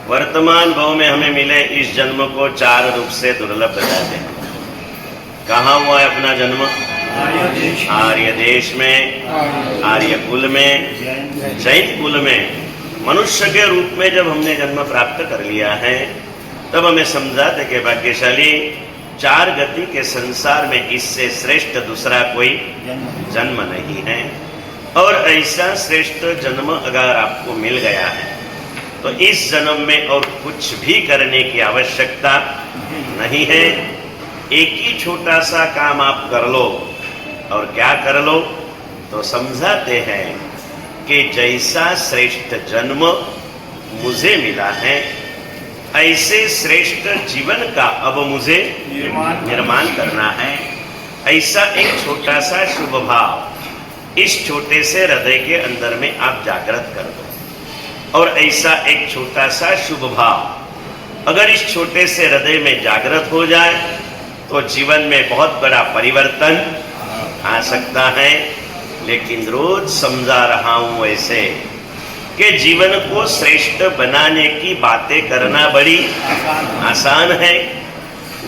वर्तमान भाव में हमें मिले इस जन्म को चार रूप से दुर्लभ बताते हैं। कहाँ हुआ है अपना जन्म? आर्य देश में, आर्य कुल में, जैन कुल में। मनुष्य के रूप में जब हमने जन्म प्राप्त कर लिया है तब हमें समझाते कि भाग्यशाली चार गति के संसार में इससे श्रेष्ठ दूसरा कोई जन्म नहीं है। और ऐसा श्रेष्ठ जन्म अगर आपको मिल गया है तो इस जन्म में और कुछ भी करने की आवश्यकता नहीं है। एक ही छोटा सा काम आप कर लो। और क्या कर लो? तो समझाते हैं कि जैसा श्रेष्ठ जन्म मुझे मिला है ऐसे श्रेष्ठ जीवन का अब मुझे निर्माण करना है। ऐसा एक छोटा सा शुभ भाव इस छोटे से हृदय के अंदर में आप जागृत कर दो। और ऐसा एक छोटा सा शुभ भाव अगर इस छोटे से हृदय में जागृत हो जाए तो जीवन में बहुत बड़ा परिवर्तन आ सकता है। लेकिन रोज समझा रहा हूं ऐसे कि जीवन को श्रेष्ठ बनाने की बातें करना बड़ी आसान है।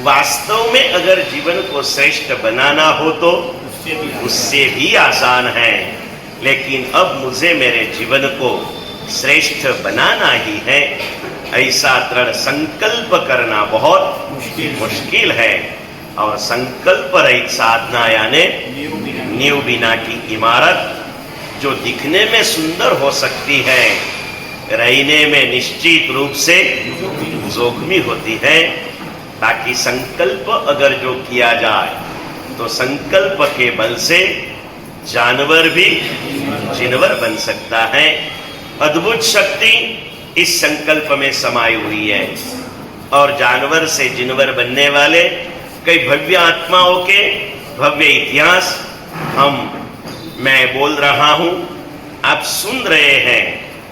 वास्तव में अगर जीवन को श्रेष्ठ बनाना हो तो उससे भी आसान है। लेकिन अब मुझे मेरे जीवन को श्रेष्ठ बनाना ही है ऐसा दृढ़ संकल्प करना बहुत मुश्किल है। और संकल्प रहित साधना यानी नींव बिना की इमारत जो दिखने में सुंदर हो सकती है रहने में निश्चित रूप से जोखमी होती है। ताकि संकल्प अगर जो किया जाए तो संकल्प के बल से जानवर भी जिनवर बन सकता है। अद्भुत शक्ति इस संकल्प में समाई हुई है। और जानवर से जिनवर बनने वाले कई भव्य आत्माओं के भव्य इतिहास मैं बोल रहा हूं, आप सुन रहे हैं।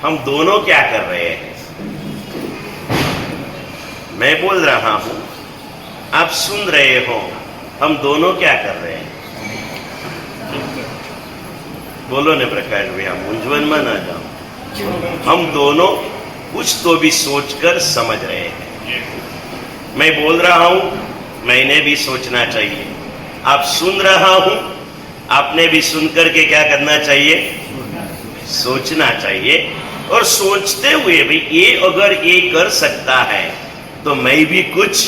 हम दोनों क्या कर रहे हैं? मैं बोल रहा हूं, आप सुन रहे हो। हम दोनों क्या कर रहे हैं? बोलो ने प्रकाश भैया, मूंझवन में ना जाओ। हम दोनों कुछ तो भी सोचकर समझ रहे हैं। मैं बोल रहा हूं, मैंने भी सोचना चाहिए। आप सुन रहा हूं, आपने भी सुनकर के क्या करना चाहिए? सोचना चाहिए। और सोचते हुए भी ये अगर ये कर सकता है तो मैं भी कुछ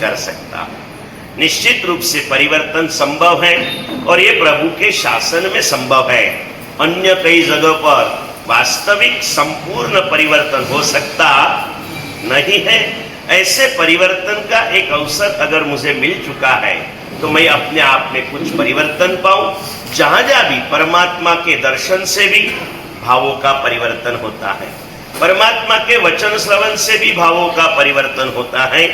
कर सकता हूं। निश्चित रूप से परिवर्तन संभव है और ये प्रभु के शासन में संभव है। अन्य कई जगह पर वास्तविक संपूर्ण परिवर्तन हो सकता नहीं है। ऐसे परिवर्तन का एक अवसर अगर मुझे मिल चुका है तो मैं अपने आप में कुछ परिवर्तन पाऊं। जहां जहां भी परमात्मा के दर्शन से भी भावों का परिवर्तन होता है, परमात्मा के वचन श्रवण से भी भावों का परिवर्तन होता है।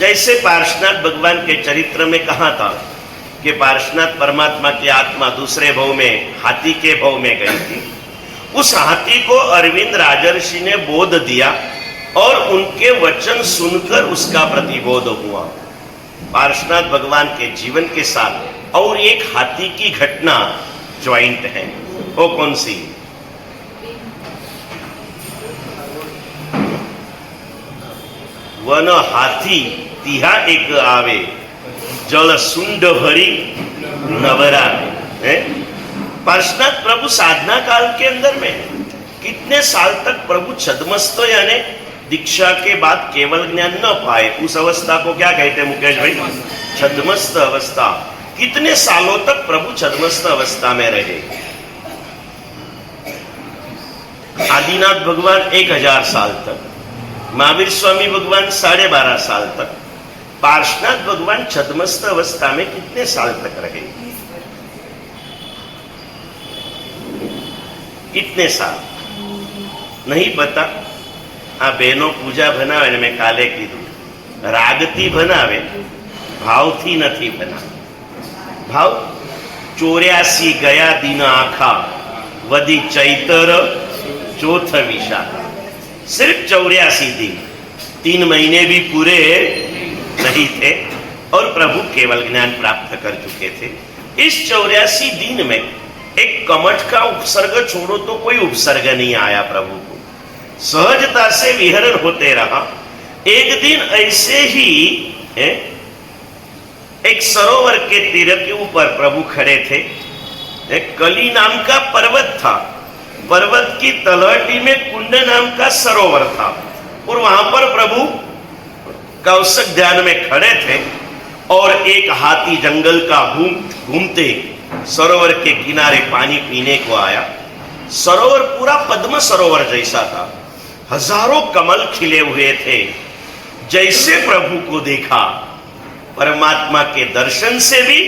जैसे पार्श्वनाथ भगवान के चरित्र में कहा था कि पार्श्वनाथ परमात्मा की आत्मा दूसरे भव में हाथी के भव में गई थी। उस हाथी को अरविंद राजर्षि ने बोध दिया और उनके वचन सुनकर उसका प्रतिबोध हुआ। पार्श्वनाथ भगवान के जीवन के साथ और एक हाथी की घटना ज्वाइंट है। वो कौन सी? वन हाथी तिहा एक आवे जल सुंड भरी नवरा है। पार्श्वनाथ प्रभु साधना काल के अंदर में कितने साल तक प्रभु छद्मस्त यानी दीक्षा के बाद केवल ज्ञान न पाए, उस अवस्था को क्या कहते हैं मुकेश भाई? छद्मस्त अवस्था। कितने सालों तक प्रभु छद्मस्त अवस्था में रहे? आदिनाथ भगवान 1000 साल तक, महावीर स्वामी भगवान 12.5 साल तक, पार्श्वनाथ भगवान छद्मस्त अवस्था में कितने साल तक रहे? कितने साल नहीं पता। आ बहनों पूजा बनावे ने मैं काले कीधुं रागती बनावे, भावथी नहीं बनावे। भाव 84 गया दिन आखा वधी चैतर चौथ विशाखा। सिर्फ 84 दिन, 3 महीने भी पूरे नहीं थे और प्रभु केवल ज्ञान प्राप्त कर चुके थे। इस 84 दिन में एक कमठ का उपसर्ग छोड़ो तो कोई उपसर्ग नहीं आया प्रभु को। सहजता से विहरण होते रहा। एक दिन ऐसे ही एक सरोवर के तीर के ऊपर प्रभु खड़े थे। एक कली नाम का पर्वत था, पर्वत की तलहटी में कुंड नाम का सरोवर था, और वहां पर प्रभु कौशक ध्यान में खड़े थे। और एक हाथी जंगल का घूमते सरोवर के किनारे पानी पीने को आया। सरोवर पूरा पद्म सरोवर जैसा था, हजारों कमल खिले हुए थे। जैसे प्रभु को देखा, परमात्मा के दर्शन से भी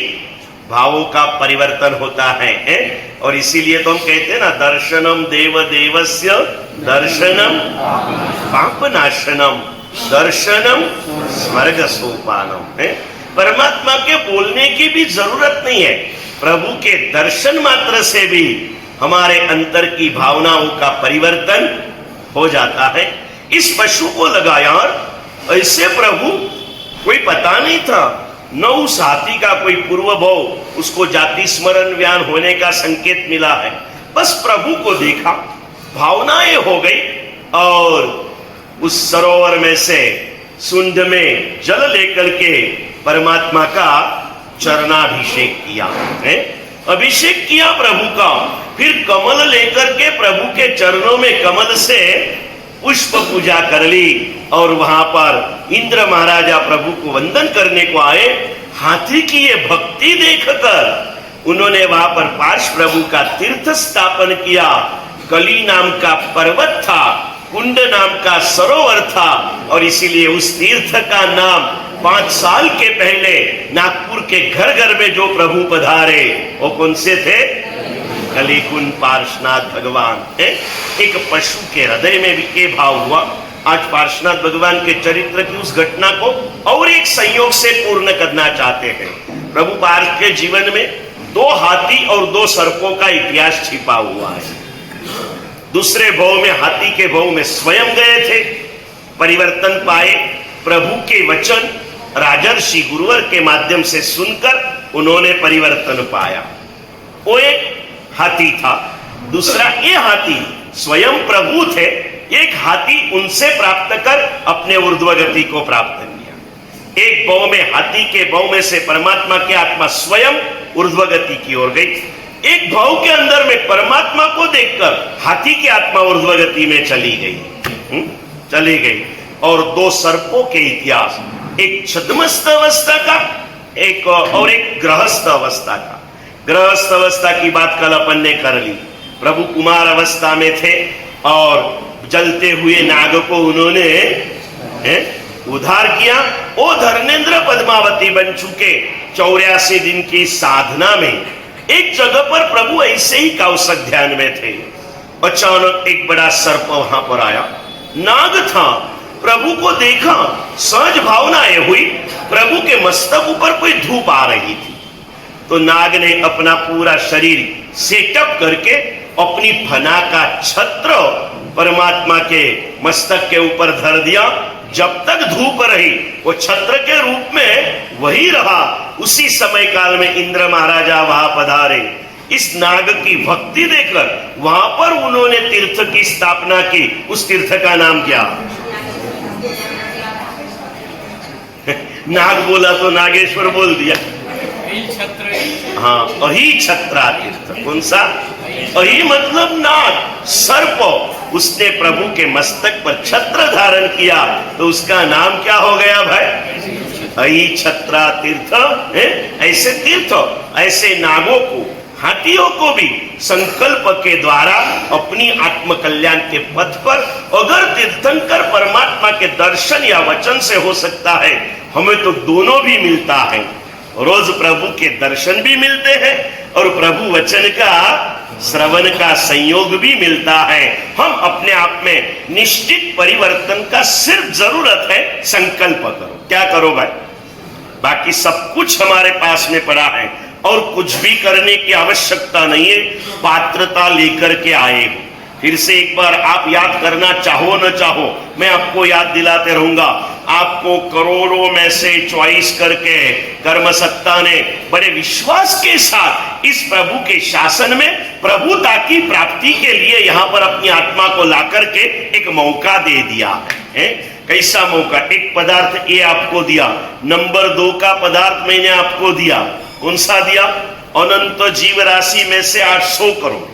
भावों का परिवर्तन होता है। और इसीलिए तो हम कहते हैं ना, दर्शनम देव देवस्य दर्शनम पापनाशनम दर्शनम स्वर्ग सोपानम। परमात्मा के बोलने की भी जरूरत नहीं है, प्रभु के दर्शन मात्र से भी हमारे अंतर की भावनाओं का परिवर्तन हो जाता है। इस पशु को लगा यार, ऐसे प्रभु कोई पता नहीं था, न उस हाथी का कोई पूर्व भाव, उसको जाति स्मरण ज्ञान होने का संकेत मिला है। बस प्रभु को देखा, भावनाएं हो गई, और उस सरोवर में से सुंड में जल लेकर के परमात्मा का चरणाभिषेक किया है। अभिषेक किया प्रभु का, फिर कमल लेकर के प्रभु के चरणों में कमल से पुष्प पूजा कर ली। और वहां पर इंद्र महाराजा प्रभु को वंदन करने को आए। हाथी की ये भक्ति देखकर उन्होंने वहां पर पार्श प्रभु का तीर्थ स्थापन किया। कली नाम का पर्वत था, कुंड नाम का सरोवर था, और इसीलिए उस तीर्थ का नाम 5 साल के पहले नागपुर के घर घर में जो प्रभु पधारे, वो कौन से थे? कलिकुंड पार्श्वनाथ भगवान। एक पशु के हृदय में भी ये भाव हुआ। आज पार्श्वनाथ भगवान के चरित्र की उस घटना को और एक संयोग से पूर्ण करना चाहते हैं। प्रभु पार्श के जीवन में 2 हाथी और 2 सर्पों का इतिहास छिपा हुआ है। दूसरे भाव में, हाथी के भाव में स्वयं गए थे, परिवर्तन पाए। प्रभु के वचन राजर्षि गुरुवर के माध्यम से सुनकर उन्होंने परिवर्तन पाया। वो एक हाथी था। दूसरा ये हाथी स्वयं प्रभु थे। एक हाथी उनसे प्राप्त कर अपने ऊर्ध्वगति को प्राप्त किया। एक भाव में, हाथी के भाव में से परमात्मा की आत्मा स्वयं ऊर्ध्वगति की ओर गई। एक भाव के अंदर में परमात्मा को देखकर हाथी की आत्मा ऊर्ध्वगति में चली गई। और 2 सर्पों के इतिहास, एक छद्मस्थ अवस्था का, एक और एक गृहस्थ अवस्था का। गृहस्थ अवस्था की बात कल अपन ने कर ली। प्रभु कुमार अवस्था में थे और जलते हुए नाग को उन्होंने उद्धार किया। वो धर्मेंद्र पद्मावती बन चुके। 84 दिन की साधना में एक जगह पर प्रभु ऐसे ही कौशक ध्यान में थे। अचानक एक बड़ा सर्प वहां पर आया, नाग था। प्रभु को देखा, सहज भावनाएं हुई। प्रभु के मस्तक ऊपर कोई धूप आ रही थी, तो नाग ने अपना पूरा शरीर सेटअप करके अपनी फना का छत्र परमात्मा के मस्तक के ऊपर धर दिया। जब तक धूप रही वो छत्र के रूप में वही रहा। उसी समय काल में इंद्र महाराजा वहां पधारे। इस नाग की भक्ति देखकर वहां पर उन्होंने तीर्थ की स्थापना की। उस तीर्थ का नाम क्या? नाग बोला तो नागेश्वर बोल दिया। हाँ, अही छत्रा तीर्थ। कौन सा? अही मतलब नाग, सर्प। उसने प्रभु के मस्तक पर छत्र धारण किया, तो उसका नाम क्या हो गया भाई? अही छत्रा तीर्थ। ऐसे तीर्थ, ऐसे नागों को, हाथियों को भी संकल्प के द्वारा अपनी आत्म कल्याण के पथ पर अगर तीर्थंकर परमात्मा के दर्शन या वचन से हो सकता है, हमें तो दोनों भी मिलता है। रोज प्रभु के दर्शन भी मिलते हैं और प्रभु वचन का श्रवण का संयोग भी मिलता है। हम अपने आप में निश्चित परिवर्तन का सिर्फ जरूरत है, संकल्प करो। क्या करो भाई? बाकी सब कुछ हमारे पास में पड़ा है और कुछ भी करने की आवश्यकता नहीं है। पात्रता लेकर के आए हो। फिर से एक बार आप याद करना चाहो न चाहो, मैं आपको याद दिलाते रहूंगा। आपको करोड़ों में से चॉइस करके कर्म सत्ता ने बड़े विश्वास के साथ इस प्रभु के शासन में प्रभुता की प्राप्ति के लिए यहां पर अपनी आत्मा को लाकर के एक मौका दे दिया है। कैसा मौका? एक पदार्थ ये आपको दिया, नंबर 2 का पदार्थ मैंने आपको दिया। कौन सा दिया? अनंत जीव राशि में से 800 करोड़,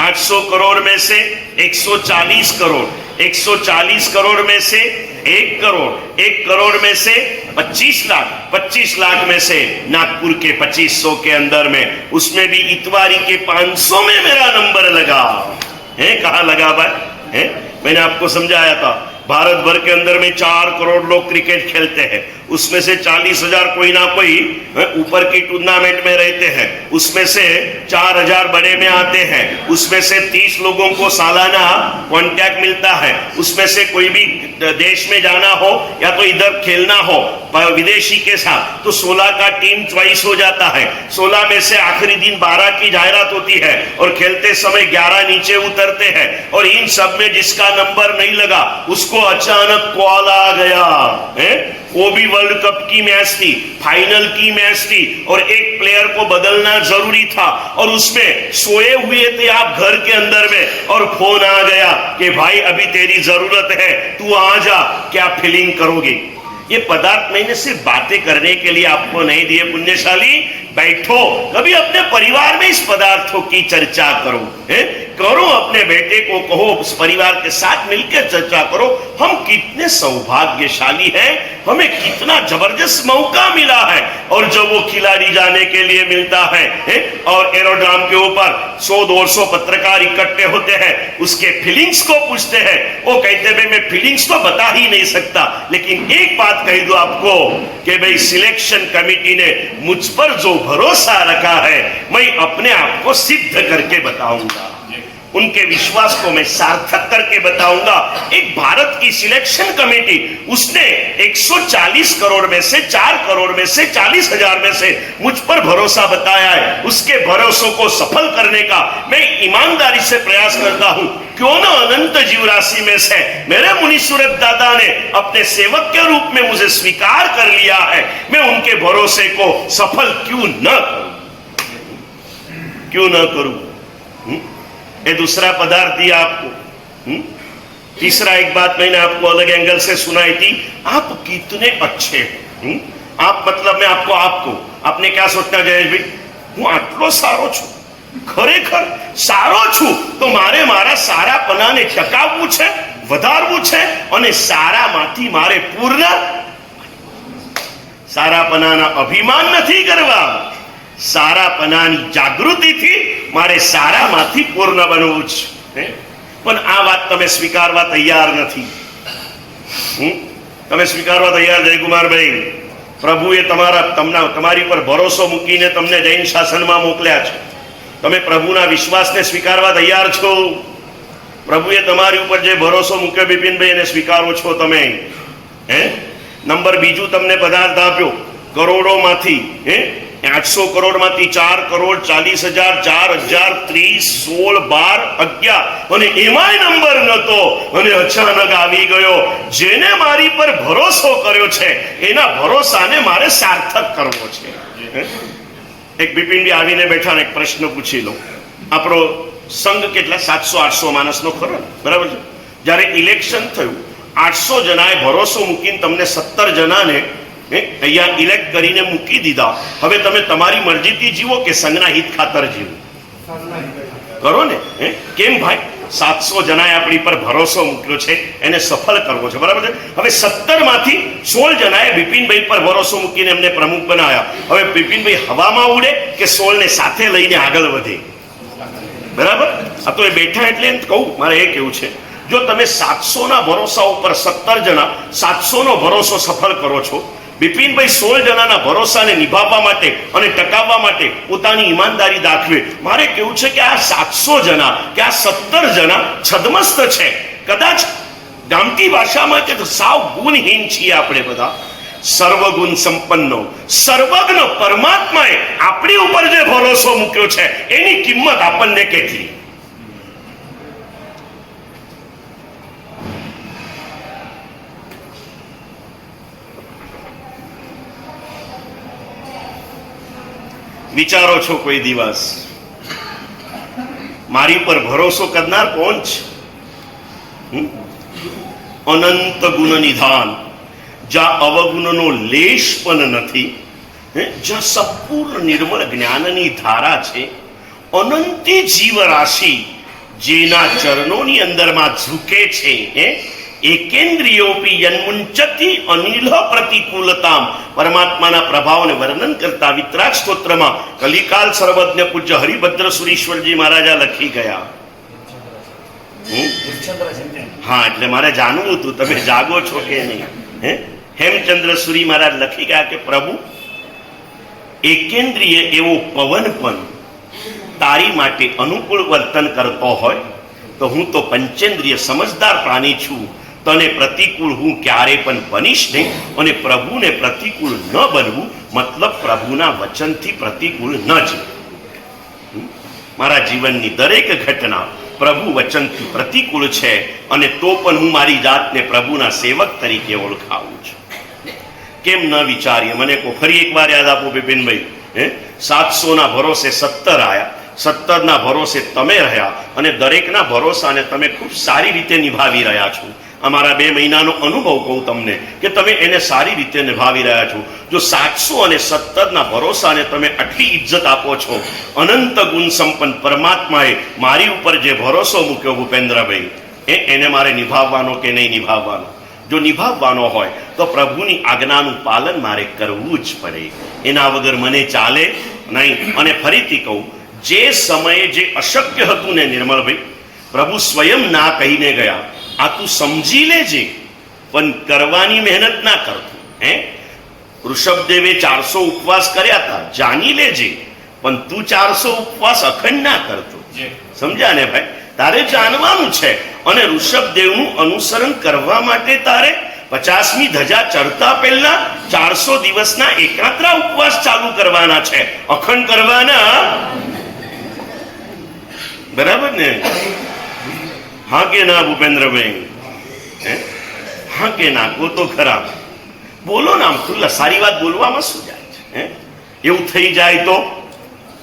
800 करोड़ में से 140 करोड़, 140 करोड़ में से 1 करोड़, 1 करोड़ में से 25 लाख, 25 लाख में से नागपुर के 2500 के अंदर में, उसमें भी इतवारी के 500 में मेरा नंबर लगा है। कहाँ लगा भाई? है मैंने आपको समझाया था, भारत भर के अंदर में 4 करोड़ लोग क्रिकेट खेलते हैं, उसमें से 40,000 कोई ना कोई ऊपर की टूर्नामेंट में रहते हैं, उसमें से 4,000 बड़े में आते हैं, उसमें से 30 लोगों को सालाना कॉन्टैक्ट मिलता है, उसमें से कोई भी देश में जाना हो या तो इधर खेलना हो विदेशी के साथ तो 16 का टीम चॉइस हो जाता है। 16 में से आखिरी दिन 12 की जाहिरात होती है और खेलते समय 11 नीचे उतरते हैं, और इन सब में जिसका नंबर नहीं लगा उसको अचानक कॉल आ गया है। वो भी वर्ल्ड कप की मैच थी, फाइनल की मैच थी, और एक प्लेयर को बदलना जरूरी था, और उसमें सोए हुए थे आप घर के अंदर में, और फोन आ गया कि भाई अभी तेरी जरूरत है, तू आ जा। क्या फीलिंग करोगे? ये पदार्थ मैंने सिर्फ बातें करने के लिए आपको नहीं दिए पुण्यशाली, बैठो कभी अपने परिवार में इस पदार्थों की चर्चा करो, है? करो, अपने बेटे को कहो, उस परिवार के साथ मिलकर चर्चा करो, हम कितने सौभाग्यशाली हैं, हमें कितना जबरदस्त मौका मिला है। और जब वो खिलाड़ी जाने के लिए मिलता है और एरोड्राम के ऊपर 100-200 पत्रकार इकट्ठे होते हैं, उसके फीलिंग्स को पूछते हैं, वो कहते हैं मैं फीलिंग्स तो बता ही नहीं सकता, लेकिन एक बात कह दो आपको कि भाई सिलेक्शन कमेटी ने मुझ पर जो भरोसा रखा है, मैं अपने आप को सिद्ध करके बताऊंगा, उनके विश्वास को मैं सार्थक करके बताऊंगा। एक भारत की सिलेक्शन कमेटी, उसने 140 करोड़ में से 4 करोड़ में से 40,000 में से मुझ पर भरोसा बताया है। उसके भरोसों को सफल करने का मैं ईमानदारी से प्रयास करता हूं। क्यों न अनंत जीव राशि में से मेरे मुनीश्वर दादा ने अपने सेवक के रूप में मुझे स्वीकार कर लिया है, मैं उनके भरोसे को सफल क्यों न करूं? ये दूसरा पदार्थ दिया आपको। तीसरा एक बात मैंने आपको अलग एंगल से सुनाई थी, आप कितने अच्छे हो। आप मतलब मैं आपको आपने क्या सोचना जयेश भाई, હું આટલો સારો છું, ખરેખર સારો છું તો મારા સારાપણાને ટકાવવું છે, વધારવું છે, અને સારામાંથી મારે પૂર્ણ સારાપણાના અભિમાન નથી કરવા, સારાપણાની જાગૃતિથી મારે સારામાંથી પૂર્ણ બનવું છે। પણ આ વાત તમે સ્વીકારવા તૈયાર નથી। તમે સ્વીકારવા તૈયાર જયકુમારભાઈ? પ્રભુએ તમારી પર ભરોસો મૂકીને તમને જૈન શાસનમાં મોકલ્યા છે, તમે પ્રભુના વિશ્વાસને સ્વીકારવા તૈયાર છો? પ્રભુએ તમારી ઉપર જે ભરોસો મૂક્યો બિપિનભાઈ એને સ્વીકારો છો તમે? નંબર બીજું તમને પદાર્થ આપ્યો, કરોડોમાંથી 800 કરોડમાંથી 4 કરોડ 40,000, 4,000, 30, 16, 12, 11 અને એમાંય નંબર નતો, અને અચાનક આવી ગયો। જેને મારી પર ભરોસો કર્યો છે એના ભરોસાને મારે સાર્થક કરવો છે। એક બિપિનભાઈ આવીને બેઠા ને એક પ્રશ્ન પૂછી લો, આપણો સંઘ કેટલા 700-800 માણસનો ખરો, બરાબર છે? જ્યારે ઇલેક્શન થયું 800 જણાએ ભરોસો મૂકીને તમને 17 જણાને અહીંયા ઇલેક્ટ કરીને મૂકી દીધા। હવે તમે તમારી મરજીથી જીવો કે સંઘના હિત ખાતર જીવો? કરો ને। કેમ ભાઈ? 700 જણાએ આપણી પર ભરોસો મૂક્યો છે, એને સફળ કરવો છે, બરાબર છે? હવે 17 માંથી 16 જણાએ બિપિનભાઈ પર ભરોસો મૂકીને એમને પ્રમુખ બનાવ્યા। હવે બિપિનભાઈ હવામાં ઉડે કે 16 ને સાથે લઈને આગળ વધે? બરાબર? આ તો એ બેઠા એટલે એમ કહું, મારે એ કેવું છે, જો તમે 700 ના ભરોસા ઉપર 17 જણા 700 નો ભરોસો સફળ કરો છો, બિપિનભાઈ 16 જણાના ભરોસાને નિભાવવા માટે અને ટકાવવા માટે પોતાની ઈમાનદારી દાખવે। મારે કેવું છે કે આ 700 જણા કે આ 17 જણા છદમસ્ત છે, કદાચ ગામઠી ભાષામાં કે સાવ ગુણહીન છીએ આપણે બધા। સર્વગુણ સંપન્નો સર્વજ્ઞ પરમાત્માએ આપણી ઉપર જે ભરોસો મૂક્યો છે એની કિંમત આપણને કેટલી? વિચારો છો કોઈ દિવસ મારી પર ભરોસો કરનાર કોણ છે? અનંત ગુણ નિધાન, જ્યાં અવગુણનો લેશ પણ નથી, જ્યાં સંપૂર્ણ નિર્મળ જ્ઞાનની ધારા છે, અનંતી જીવ રાશિ જેના ચરણોની અંદરમાં ઝૂકે છે, એકેન્દ્રિયોપી યન્મુંચતી અનિલ પ્રતિકૂલતામ, પરમાત્માના પ્રભાવને વર્ણન કરતા વિતરાગ સ્તોત્રમાં કલિકાલ સર્વજ્ઞ પૂજ્ય હરિભદ્ર સુરીશ્વરજી મહારાજા લખી ગયા. હા, એટલે મારે જાણવું હતું તમે જાગો છો કે નહીં. હેમચંદ્ર સુરી મહારાજ લખી ગયા કે પ્રભુ, એકેન્દ્રિય એવો પવન પણ તારી માટે અનુકૂળ વર્તન કરતો હોય તો હું તો પંચેન્દ્રિય સમજદાર પ્રાણી છું, તને પ્રતિકૂળ હું ક્યારે પણ બનીશ નહીં. અને પ્રભુને પ્રતિકૂળ ન બનવું મતલબ પ્રભુના વચનથી પ્રતિકૂળ ન જ. મારા જીવનની દરેક ઘટના પ્રભુ વચનથી પ્રતિકૂળ છે, અને તો પણ હું મારી જાતને પ્રભુના સેવક તરીકે ઓળખાવું છું. કેમ ન વિચારીએ? મને કહો, ફરી એકવાર યાદ આપો બિપિનભાઈ. 700 ભરોસે 17 આવ્યા, 17 ભરોસે તમે રહ્યા, અને દરેકના ભરોસાને તમે ખૂબ સારી રીતે નિભાવી રહ્યા છો. અમારા 2 મહિનાનો અનુભવ કહું તમને કે તમે એને સારી રીતે નિભાવી રહ્યા છો. જો 700 અને 17 ભરોસાને તમે આટલી ઇજ્જત આપો છો, અનંત ગુણ સંપન્ન પરમાત્માએ મારી ઉપર જે ભરોસો મૂક્યો ભૂપેન્દ્રભાઈ, એને મારે નિભાવવાનો કે નહીં નિભાવવાનો? જો નિભાવવાનો હોય તો પ્રભુની આજ્ઞાનું પાલન મારે કરવું જ પડે, એના વગર મને ચાલે નહીં. અને ફરીથી કહું, જે સમયે જે અશક્ય હતું ને નિર્મળભાઈ, પ્રભુ સ્વયં ના કહીને ગયા, આ તું સમજી લેજે પણ કરવાની મહેનત ના કરતો. ઋષભદેવે 400 ઉપવાસ કર્યા હતા, જાણી લેજે, પણ તું 400 ઉપવાસ અખંડ ના કરતો. સમજ્યા ને ભાઈ? તારે જાણવાનું છે, અને ઋષભદેવનું અનુસરણ કરવા માટે તારે 50મી ધજા ચડતા પહેલા 400 દિવસના એકાત્રા ઉપવાસ ચાલુ કરવાના છે, અખંડ કરવાના. બરાબર ને? હા કે ના ભૂપેન્દ્રભાઈ? હા કે ના? કો તો ખરા, બોલો ને આમ ખુલ્લા. સારી વાત બોલવામાં શું જાય છે? એવું થઈ જાય તો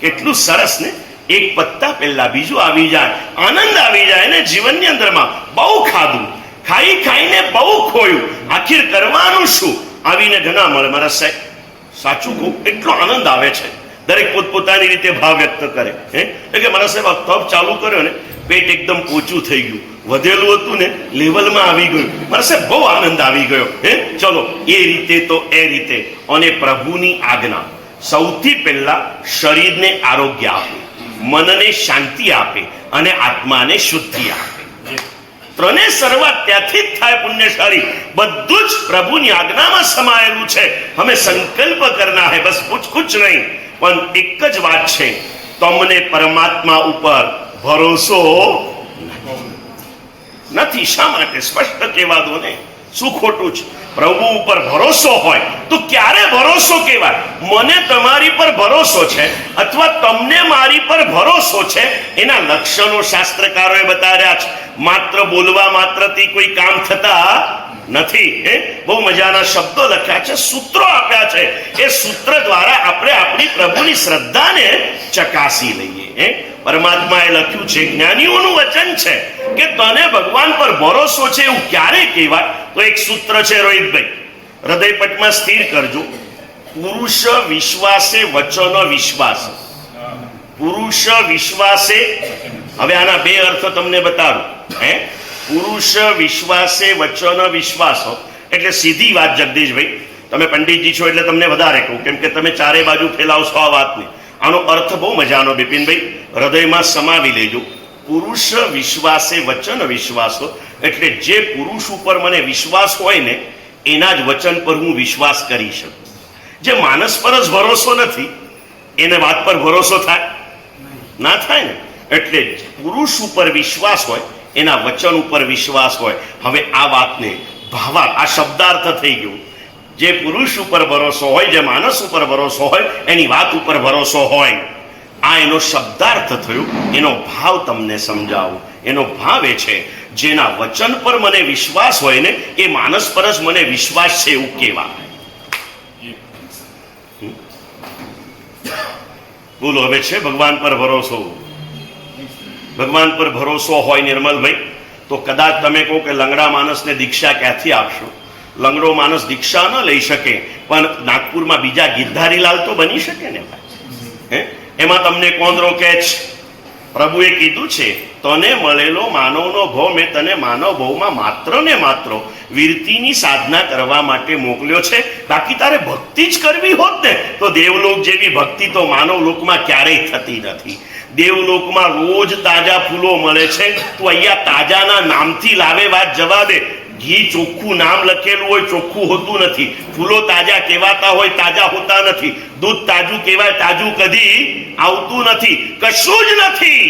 કેટલું સરસ ને. એક પત્તા પહેલા બીજું આવી જાય, આનંદ આવી જાય ને જીવનની અંદરમાં. બહુ ખાધું, ખાઈ ખાઈને બહુ ખોયું, આખીર કરવાનું શું? આવીને ઘણા મળે, મારા સાહેબ સાચું કહું, એટલો આનંદ આવે છે. દરેક પોતપોતાની રીતે ભાવ વ્યક્ત કરે. એટલે કે મારા સાહેબ આ તપ ચાલુ કર્યો ને, પેટ એકદમ પોચું થઈ ગયું, વધેલું હતું ને લેવલમાં આવી ગયું. મારા સાહેબ બહુ આનંદ આવી ગયો. ચલો એ રીતે તો એ રીતે. અને પ્રભુની આજ્ઞા સૌથી પહેલા શરીરને આરોગ્ય આપે, મનને શાંતિ આપે, અને આત્માને શુદ્ધિ આપે. ત્રણે શરૂઆત ત્યાંથી જ થાય પુણ્યશાળી. બધું જ પ્રભુની આજ્ઞામાં સમાયેલું છે. હમે સંકલ્પ કરના હે, બસ કુછ નહીં. પણ એક જ વાત છે, તમને પરમાત્મા ઉપર ભરોસો નથી. શા માટે? સ્પષ્ટ કહેવા દો ને, શું ખોટું છે? પ્રભુ ઉપર ભરોસો હોય તો ક્યારે ભરોસો કહેવાય? મને તમારી પર ભરોસો છે અથવા તમને મારી પર ભરોસો છે, એના લક્ષણો શાસ્ત્રકારોએ બતાવ્યા છે. માત્ર બોલવા માત્રથી કોઈ કામ થતા નથી. બહુ મજાના શબ્દો લખ્યા છે, સૂત્રો આપ્યા છે. એ સૂત્ર દ્વારા આપણે આપણી પ્રભુની શ્રદ્ધાને ચકાસી લઈએ. પરમાત્માએ લખ્યું છે, જ્ઞાનીઓનું વચન છે કે તને ભગવાન પર ભરોસો છે એવું ક્યારે કહેવાય? તો એક સૂત્ર છે રોહિતભાઈ, હૃદયપટમાં સ્થિર કરજો. પુરુષ વિશ્વાસે વચન વિશ્વાસ. પુરુષ વિશ્વાસે, હવે આના 2 અર્થ તમને બતાવું. પુરુષ વિશ્વાસે વચન વિશ્વાસ એટલે સીધી વાત જગદીશભાઈ, તમે પંડિતજી છો એટલે તમને વધારે કહું, કેમ કે તમે ચારે બાજુ ફેલાવશો આ વાતને. આનો અર્થ બહુ મજાનો બિપિનભાઈ, હૃદયમાં સમાવી લેજો. પુરુષ વિશ્વાસે વચન વિશ્વાસો એટલે જે પુરુષ ઉપર મને વિશ્વાસ હોય ને એના જ વચન પર હું વિશ્વાસ કરી શકું. જે માણસ પર જ ભરોસો નથી એને વાત પર ભરોસો થાય ના થાય ને. એટલે પુરુષ ઉપર વિશ્વાસ હોય, એના વચન ઉપર વિશ્વાસ હોય. હવે આ વાતને ભાવાર્થ, આ શબ્દાર્થ થઈ ગયું. જે પુરુષ ઉપર ભરોસો હોય, જે માણસ ઉપર ભરોસો હોય, એની વાત ઉપર ભરોસો હોય. આ એનો શબ્દાર્થ થયો. એનો ભાવ તમને સમજાવું. એનો ભાવ એ છે, જેના વચન પર મને વિશ્વાસ હોય ને એ માણસ પર જ મને વિશ્વાસ છે એવું કહેવાય. બોલો હવે છે ભગવાન પર ભરોસો? ભગવાન પર ભરોસો હોય નિર્મલભાઈ તો કદાચ તમે કહો કે લંગડા માણસને દીક્ષા ક્યાંથી આપશો? લંગડો માણસ દીક્ષા ન લઈ શકે, પણ નાગપુરમાં બીજા ગિરધારીલાલ તો બની શકે ને ભાઈ. એમાં તમને કોણ રોકે છે? પ્રભુએ કીધું છે, તને મળેલો માનવનો ભાવ મેં તને માનવ ભાવમાં માત્ર ને માત્ર વીરતીની સાધના કરવા માટે મોકલ્યો છે. બાકી તારે ભક્તિ જ કરવી હોત ને તો દેવલોક જેવી ભક્તિ તો માનવ લોકમાં ક્યારેય થતી નથી. દેવલોકમાં રોજ તાજા ફૂલો મળે છે, તો અહીંયા તાજાના નામથી લાવે વાત જવા દે. ઘી ચોખ્ખું નામ લખેલું હોય ચોખ્ખું હોતું નથી. ફૂલો તાજા કહેવાતા હોય તાજા હોતા નથી. દૂધ તાજું કહેવાય તાજું કદી આવતું નથી. કશું જ નથી.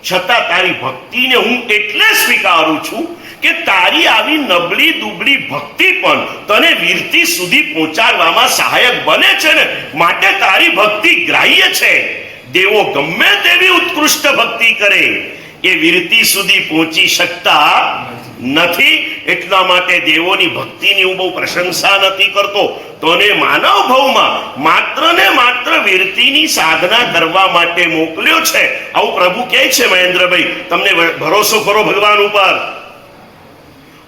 છતાં તારી ભક્તિને હું એટલે સ્વીકારું છું કે તારી આવી નબળી દુબળી ભક્તિ પણ તને વીરતી સુધી પહોંચાડવામાં સહાયક બને છે ને, માટે તારી ભક્તિ ગ્રાહ્ય છે. દેવો ગમે તેવી ઉત્કૃષ્ટ ભક્તિ કરે એ વીરતી સુધી પહોંચી શકતા નથી. એટલા માટે દેવોની ભક્તિની હું બહુ પ્રશંસા નથી કરતો. તને માનવ ભાવમાં માત્ર ને માત્ર વીરતીની સાધના કરવા માટે મોકલ્યો છે. આવું પ્રભુ કહે છે. મહેન્દ્રભાઈ, તમને ભરોસો કરો ભગવાન ઉપર?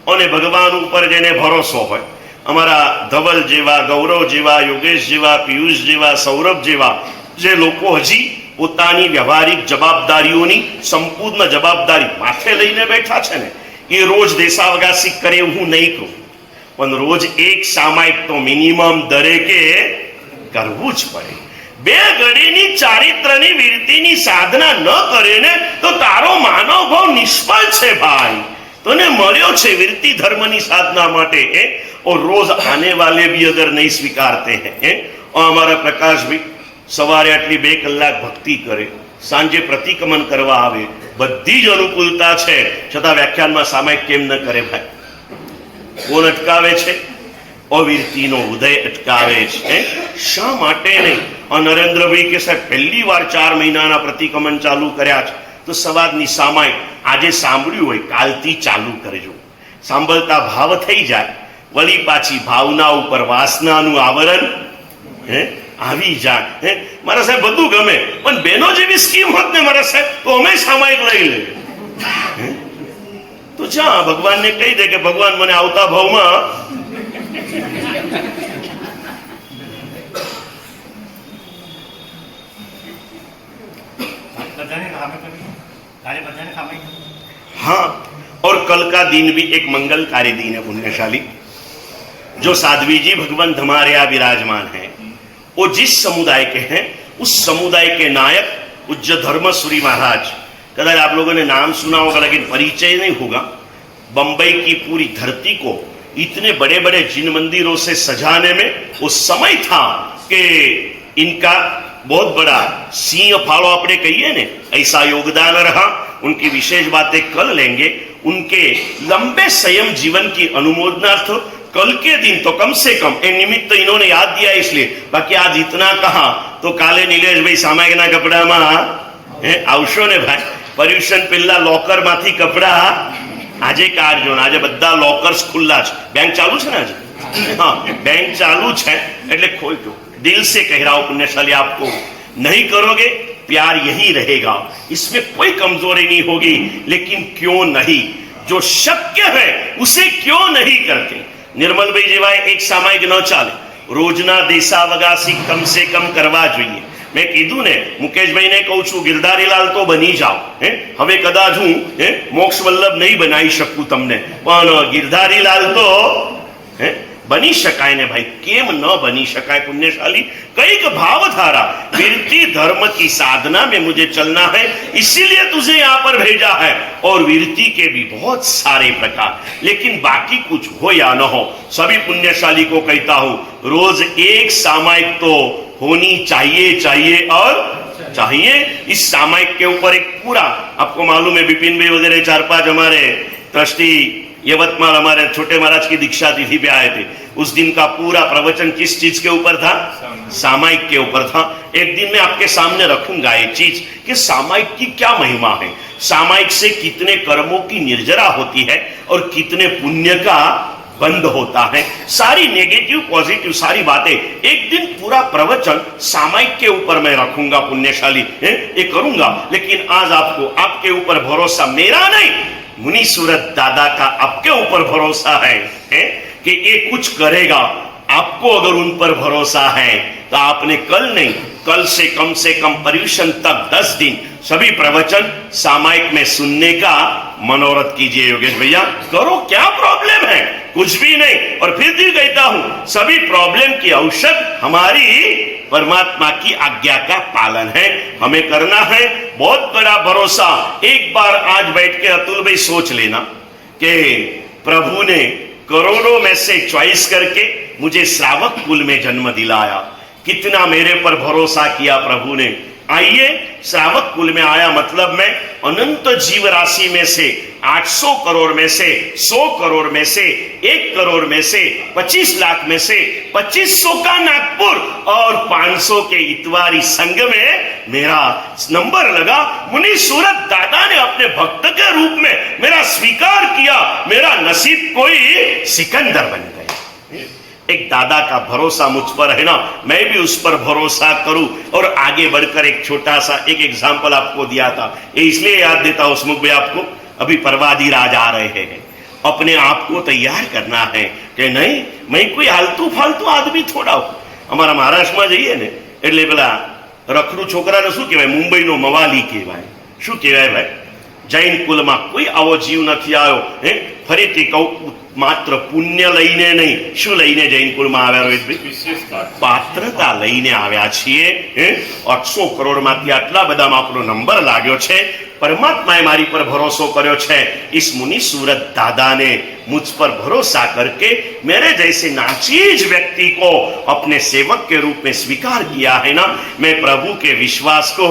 અને ભગવાન ઉપર જેને ભરોસો હોય, અમારા ધવલ જેવા, ગૌરવ જેવા, યોગેશ જેવા, પિયુષ જેવા, સૌરભ જેવા જે લોકો હજી પોતાની વ્યવહારિક જવાબદારીઓની સંપૂર્ણ જવાબદારી માથે લઈને બેઠા છે ને, એ રોજ દેશાવગાસી કરે હું નહીં કહું, પણ રોજ એક સામાયિક તો મિનિમમ દરેકે કરવું જ પડે. બે ઘડીની ચારિત્રની વીરતીની સાધના ન કરે ને તો તારો માનવ ભાવ નિષ્ફળ છે ભાઈ. તને મળ્યો છે વીરતી ધર્મની સાધના માટે, और रोज आने वाले भी अगर नहीं स्वीकारते हैं. हमारा प्रकाशभाई सवारे आटली 2 કલાક ભક્તિ કરે, સાંજે પ્રતિક્રમણ કરવા આવે, બધી જ અનુકૂળતા છે, છતાં વ્યાખ્યાનમાં સામાયિક કેમ ન કરે ભાઈ? કોણ અટકાવે છે? અવીરતીનો ઉદય અટકાવે છે. શા માટે નહીં? નરેન્દ્રભાઈ કે સાહેબ પહેલી વાર 4 મહિનાના પ્રતિક્રમણ ચાલુ કર્યા છે, તો સવારની સામાયિક આજે સાંભળ્યું હોય કાલથી ચાલુ કરજો. સાંભળતા ભાવ થઈ જાય, વળી પાછી ભાવના ઉપર વાસનાનું આવરણ આવી જાય. મારા સાહેબ બધું ગમે, પણ બેનો જેવી સ્કીમ હોત ને મારા સાહેબ તો અમે સામાયિક લઈ લે. તો જા ભગવાનને કહી દે કે ભગવાન મને આવતા ભાવમાં हाँ. और कल का दिन भी एक मंगलकारी दिन है, पुण्यशाली. जो साध्वी जी भगवान धमारिया विराजमान हैं, वो जिस समुदाय के हैं उस समुदाय के नायक पूज्य धर्मसूरी महाराज, कदाच आप लोगों ने नाम सुना होगा लेकिन परिचय नहीं होगा. बंबई की पूरी धरती को इतने बड़े बड़े जिन मंदिरों से सजाने में वो समय था कि इनका बहुत बड़ा सिंह फाड़ो अपने कहिए ने, ऐसा योगदान रहा. उनकी विशेष बातें कल लेंगे. उनके लंबे संयम जीवन की अनुमोदनार्थ कल के दिन तो कम से कम ये निमित्त इन्होंने याद दिया इसलिए, बाकी आज इतना कहा तो काले नीलेश भाई सामायिक ना कपड़ा में आवशो ने भाई. पर्यूषण पहला लॉकर माथी कपड़ा આજે કાઢજો ને. આજે બધા લોકર્સ ખુલ્લા છે. બેંક ચાલુ છે ને આજે? हाँ, बैंक चालू है એટલે ખોલજો. दिल से कह रहा हूं पुण्यशाली, आपको नहीं करोगे प्यार यही रहेगा, इसमें कोई कमजोरी नहीं होगी. लेकिन क्यों नहीं, जो शक्य है उसे क्यों नहीं करते? निर्मल भाई जेवा एक सामायिक न चाले, रोजना देशावगासी कम से कम करवा જોઈએ. मैं कीधु ने मुकेश भाई ने कहूं छू गिरधारीलाल तो बनी जाओ. हवे कदाच हूँ मोक्ष वल्लभ नहीं बनाई सकूं तमने, पण गिरधारीलाल तो बनी शकाय ने भाई. केम न बनी शकाय? पुण्यशाली कईक भावधारा वीरती धर्म की साधना में मुझे चलना है, इसीलिए तुझे यहाँ पर भेजा है. और वीरती के भी बहुत सारे प्रकार, लेकिन बाकी कुछ हो या न हो, सभी पुण्यशाली को कहता हूं रोज एक सामायिक तो होनी चाहिए चाहिए और चाहिए. इस सामायिक के ऊपर एक पूरा, आपको मालूम है बिपिन भाई वगैरह 4-5 हमारे ट्रस्टी यवतमाल हमारे छोटे महाराज की दीक्षा तिथि पे आए थे. उस दिन का पूरा प्रवचन किस चीज के ऊपर था? सामायिक के ऊपर था. एक दिन मैं आपके सामने रखूंगा ये चीज कि सामायिक की क्या महिमा है, सामायिक से कितने कर्मों की निर्जरा होती है और कितने पुण्य का बंद होता है। सारी नेगेटिव पॉजिटिव सारी बातें एक दिन पूरा प्रवचन सामायिक के ऊपर मैं रखूंगा पुण्यशाली, ये करूंगा। लेकिन आज आपको आपके ऊपर भरोसा मेरा नहीं, मुनि सूरत दादा का आपके ऊपर भरोसा है कि ये कुछ करेगा। आपको अगर उन पर भरोसा है तो आपने कल नहीं, कल से कम पर्यूषण तक 10 दिन सभी प्रवचन सामायिक में सुनने का मनोरथ कीजिए। योगेश भैया करो, क्या प्रॉब्लम है? कुछ भी नहीं। और फिर भी कहता हूं सभी प्रॉब्लम की औषध हमारी परमात्मा की आज्ञा का पालन है, हमें करना है। बहुत बड़ा भरोसा। एक बार आज बैठ के अतुल भाई सोच लेना कि प्रभु ने करोड़ों में से चॉइस करके मुझे श्रावक कुल में जन्म दिलाया। कितना मेरे पर भरोसा किया प्रभु ने। आइए श्रावक कुल में आया, मतलब मैं अनंत जीव राशि में से 800 करोड़ में से 100 करोड़ में से 1 करोड़ में से 25 लाख में से 2500 का नागपुर और 500 के इतवारी संघ में मेरा नंबर लगा। मुनि सूरत दादा ने अपने भक्त के रूप में मेरा स्वीकार किया। मेरा नसीब कोई सिकंदर बन गया। एक दादा का भरोसा मुझ पर है ना, मैं भी उस पर भरोसा करूं। और आगे बढ़कर एक छोटा सा एक एग्जाम्पल आपको दिया था, ये इसलिए याद देता हूं सुमुख भाई आपको। अभी परवादी राज आ रहे हैं, अपने आप को तैयार करना है कि नहीं मैं कोई आलतू फालतू आदमी थोड़ा हूं। हमारा महाराष्ट्र में जइए ने એટલે પેલા રખડું છોકરાને શું કહેવાય? મુંબઈનો મવાલી કહેવાય। શું કહેવાય ભાઈ? જૈન કુલમાં કોઈ આવો જીવ નથી આવ્યો। ફરીથી કહું, માત્ર પુણ્ય લઈને નહીં, શું લઈને જૈન કુળમાં આવ્યા રોહિતભાઈ? પાત્રતા લઈને આવ્યા છીએ। 800 કરોડમાંથી આટલા બધામાં આપણો નંબર लाग्यो છે। परमात्माए मारी पर भरोसा કર્યો છે। इस मुनि सूरत दादा ने मुझ पर भरोसा करके मेरे जैसे नाचीज व्यक्ति को अपने सेवक के रूप में स्वीकार किया है ना, मैं प्रभु के विश्वास को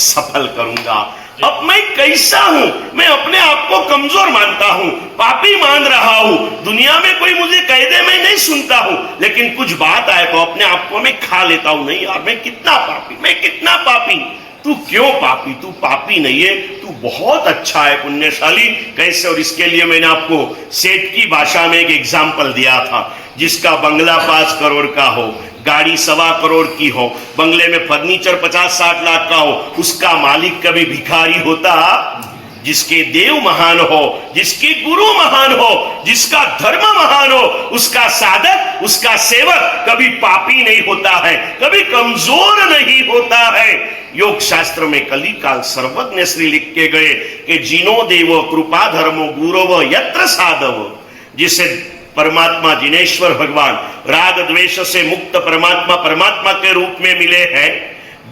सफल करूंगा। अब मैं कैसा हूं? मैं अपने आप को कमजोर मानता हूं, पापी मान रहा हूं। दुनिया में कोई मुझे कह दे मैं नहीं सुनता हूं, लेकिन कुछ बात आए तो अपने आप को मैं खा लेता हूं। नहीं यार, मैं कितना पापी, मैं कितना पापी। तू क्यों पापी? तू पापी नहीं है, तू बहुत अच्छा है, पुण्यशाली। कैसे? और इसके लिए मैंने आपको सेठ की भाषा में एक एग्जाम्पल दिया था। जिसका बंगला 5 करोड़ का हो, गाड़ी 1.25 करोड़ की हो, बंगले में फर्नीचर 50-60 लाख का हो, उसका मालिक कभी भिखारी होता? जिसके देव महान हो, जिसके गुरु महान हो, जिसका धर्म महान हो, उसका साधक, उसका सेवक कभी पापी नहीं होता है, कभी कमजोर नहीं होता है। योग शास्त्र में कलिकाल सर्वज्ञ श्री लिख के गए कि जिनो देवो कृपा धर्मो गुरव यत्र साधव। जिसे परमात्मा जिनेश्वर भगवान राग द्वेष से मुक्त परमात्मा परमात्मा के रूप में मिले हैं,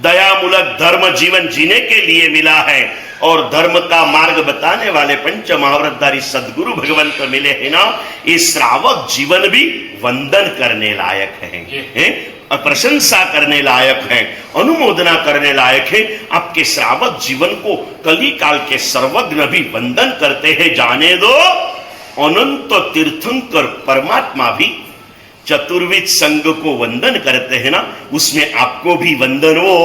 दयामूलक धर्म जीवन जीने के लिए मिला है, और धर्म का मार्ग बताने वाले पंच महाव्रतधारी सदगुरु भगवंत मिले हैं ना, ये श्रावक जीवन भी वंदन करने लायक है, प्रशंसा करने लायक है, अनुमोदना करने लायक है। आपके श्रावक जीवन को कली काल के सर्वज्ञ भी वंदन करते हैं। जाने दो अनंत तीर्थंकर परमात्मा भी चतुर्विध संघ को वंदन करते हैं ना, उसमें आपको भी वंदन वो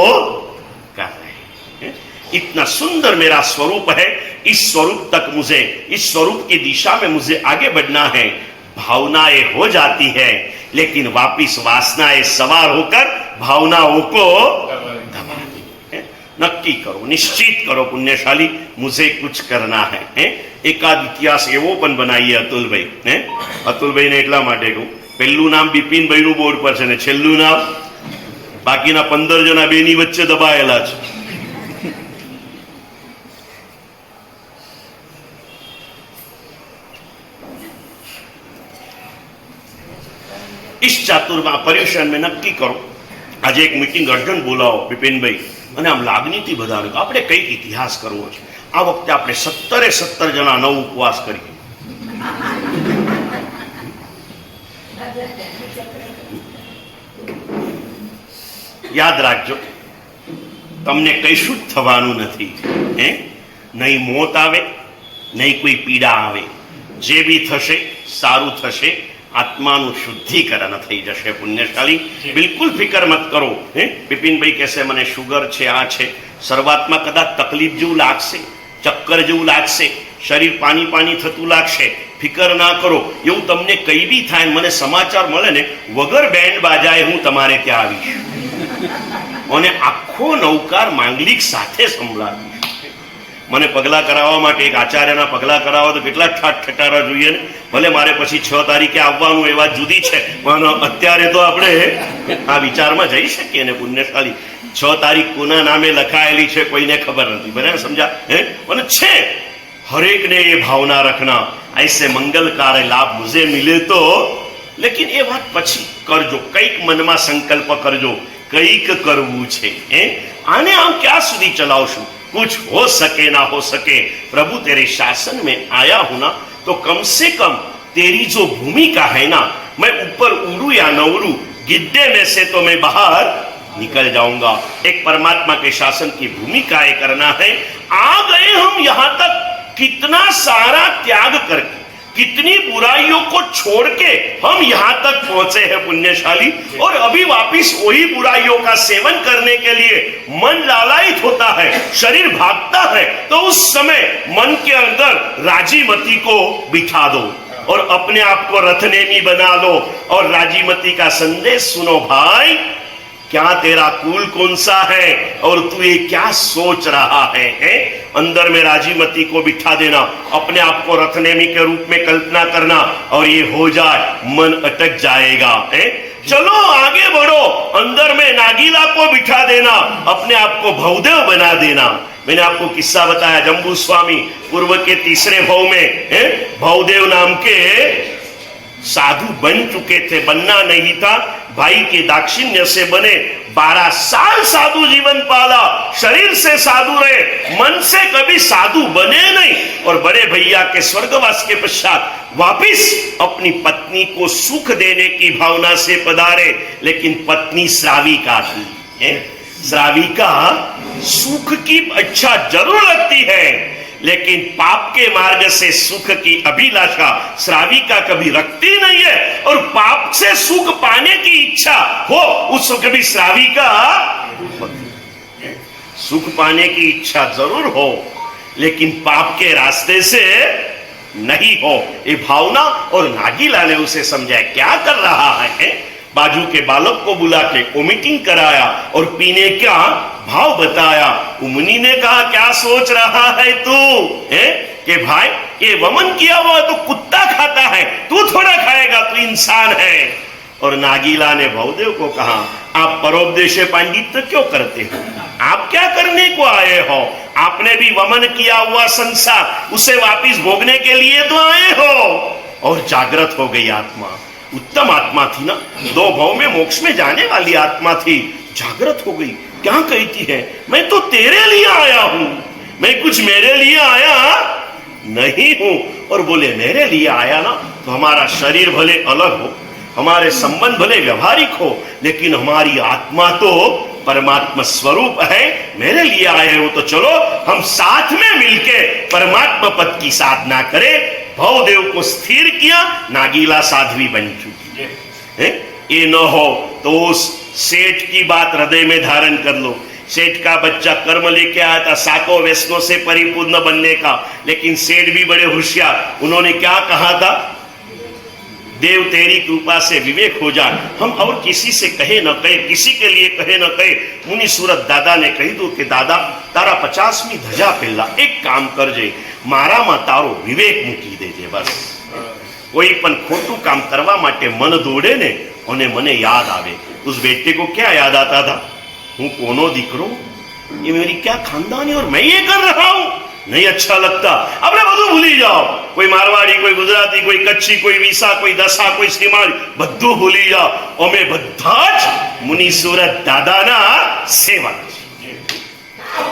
कर रहे हैं। इतना सुंदर मेरा स्वरूप है। इस स्वरूप तक मुझे, इस स्वरूप की दिशा में मुझे आगे बढ़ना है। भावनाएं हो जाती है, लेकिन वापिस वासनाएं सवार होकर भावनाओं को दबाती है। नक्की करो, निश्चित करो पुण्यशाली, मुझे कुछ करना है। एकाद इतिहास एवो पण बनाइए अतुलभाई। अतुलभाई ने એટલા માટે કહું, પહેલું નામ બિપિનભાઈ નું બોર્ડ પર છે ને છેલ્લું નામ બાકીના 15 જણા બેની વચ્ચે દબાયેલા છે। इस चातुर्मा पर्युषण में नक्की करो, आज एक मीटिंग अर्जन बोलाओ बिपिनभाई, અને આમ લાગણીથી બધાને આપણે કઈ ઇતિહાસ કરવો છે। આ વખતે આપણે 17 જણા નવ ઉપવાસ કરીએ। યાદ રાખજો, તમને કશું જ થવાનું નથી। નહીં મોત આવે, નહીં કોઈ પીડા આવે, જે બી થશે સારું થશે। આત્માનું શુદ્ધિકરણ થઈ જશે। પુણ્યશાલી બિલકુલ ફિકર મત કરો। બિપિનભાઈ કહેશે મને શુગર છે, આ છે। શરૂઆતમાં કદાચ તકલીફ જેવું લાગશે, ચક્કર જેવું લાગશે, શરીર પાણી પાણી થતું લાગશે, ફિકર ના કરો, એવું તમને કઈ બી થાય, મને સમાચાર મળે ને વગર બેન્ડ બાજાએ હું તમારે ત્યાં આવીશ અને આખો નૌકાર માંગલિક સાથે સંભળાવીશ. મને પગલા કરાવવા માટે એક આચાર્યના પગલા કરાવવા તો કેટલા ઠાઠઠારા જોઈએ ને. ભલે મારે પછી 6 તારીખે આવવાનું એ વાત જુદી છે, પણ અત્યારે તો આપણે આ વિચારમાં જઈ શકીએ ને. પુણ્યશાળી 6 તારીખ કોના નામે લખાયેલી છે કોઈને ખબર નથી, બરાબર સમજા હે? અને છે हरेक ने ये भावना रखना ऐसे मंगल कार्य लाभ मुझे मिले तो, लेकिन ये बात પછી કરજો, કઈક મનમાં સંકલ્પ કરજો, કઈક કરવું છે. આને આમ ક્યાં સુધી ચલાવશું? कुछ हो सके ना हो सके, प्रभु तेरे शासन में आया हूं ना, तो कम से कम तेरी जो भूमिका है ना, मैं ऊपर उड़ू या न उड़ू, गिद्दे में से तो मैं बाहर निकल जाऊंगा. एक परमात्मा के शासन की भूमिका ये करना है. आ गए हम यहां तक, कितना सारा त्याग करके, कितनी बुराइयों को छोड़ के हम यहां तक पहुंचे हैं पुण्यशाली. और अभी वापिस वही बुराइयों का सेवन करने के लिए मन लालायित होता है, शरीर भागता है, तो उस समय मन के अंदर राजीमती को बिठा दो और अपने आप को रथनेमी बना लो और राजीमती का संदेश सुनो. भाई क्या तेरा कुल कौन सा है और तू ये क्या सोच रहा है? अंदर में राजीमती को बिठा देना, अपने आप को रथनेमी के रूप में कल्पना करना और ये हो जाए, मन अटक जाएगा. चलो आगे बढ़ो, अंदर में नागीला को बिठा देना, अपने आप को भवदेव बना देना. मैंने आपको किस्सा बताया, जम्बू स्वामी पूर्व के 3रे भाव में भवदेव नाम के साधु बन चुके थे, बनना नहीं था, भाई के दाक्षिण्य से बने, 12 साल साधु जीवन पाला, शरीर से साधु रहे, मन से कभी साधु बने नहीं. और बड़े भैया के स्वर्गवास के पश्चात वापिस अपनी पत्नी को सुख देने की भावना से पधारे, लेकिन पत्नी श्राविका थी. श्राविका सुख की इच्छा जरूर लगती है, लेकिन पाप के मार्ग से सुख की अभिलाषा श्राविका कभी रखती नहीं है. और पाप से सुख पाने की इच्छा हो, उस कभी श्राविका सुख पाने की इच्छा जरूर हो, लेकिन पाप के रास्ते से नहीं हो. ये भावना. और नागीला ने उसे समझाया क्या कर रहा है. बाजू के बालक को बुला के वोमिटिंग कराया और पीने का भाव बताया. मुनि ने कहा क्या सोच रहा है तू, कि भाई ये वमन किया हुआ तो कुत्ता खाता है, तू थोड़ा खाएगा, तू इंसान है. और नागीला ने भवदेव को कहा आप परोपदेश पांडित्य क्यों करते हो? आप क्या करने को आए हो? आपने भी वमन किया हुआ संसार, उसे वापिस भोगने के लिए तो आए हो. और जागृत हो गई आत्मा, उत्तम आत्मा थी ना, 2 भाव में मोक्ष में जाने वाली आत्मा थी, जागृत हो गई. क्या कहती है? मैं तो तेरे लिए आया हूं, मैं कुछ मेरे लिए आया नहीं हूं. और बोले मेरे लिए आया ना, तो हमारा शरीर भले अलग हो, हमारे संबंध भले व्यवहारिक हो, लेकिन हमारी आत्मा तो परमात्मा स्वरूप है. मेरे लिए आए हो तो चलो हम साथ में मिलके परमात्मा पद की साधना करें. भवदेव को स्थिर किया, नागीला साध्वी बन चुकी है. ये न हो तो उस सेठ की बात हृदय में धारण कर लो. सेठ का बच्चा कर्म लेके आया था 7 व्यसनों से परिपूर्ण बनने का, लेकिन सेठ भी बड़े होशियार, उन्होंने क्या कहा था? देव तेरी कृपा से विवेक हो जाए, हम और किसी से कहे न कहे, किसी के लिए कहे न कहे. मुनि सूरत दादा ने कही दो कि दादा तारा 50મી ધજા પહેલા એક કામ કરજે, મારામાં તારો વિવેક મૂકી દેજે. બસ કોઈ પણ ખોટું કામ કરવા માટે મન દોડે ને, અને મને યાદ આવે, उस बेटे को क्या याद आता था? हूं कोनो दीकरो, ये मेरी क्या खानदानी और मैं ये कर रहा हूं, नहीं अच्छा लगता. अपने બધું ભૂલી જાઓ. કોઈ મારવાડી, કોઈ ગુજરાતી, કોઈ કચ્છી, કોઈ વિસા, કોઈ દસા, કોઈ શ્રીમાળી, બધું ભૂલી જાઓ. અમે બધા જ મુનિ સુરત દાદાના સેવક.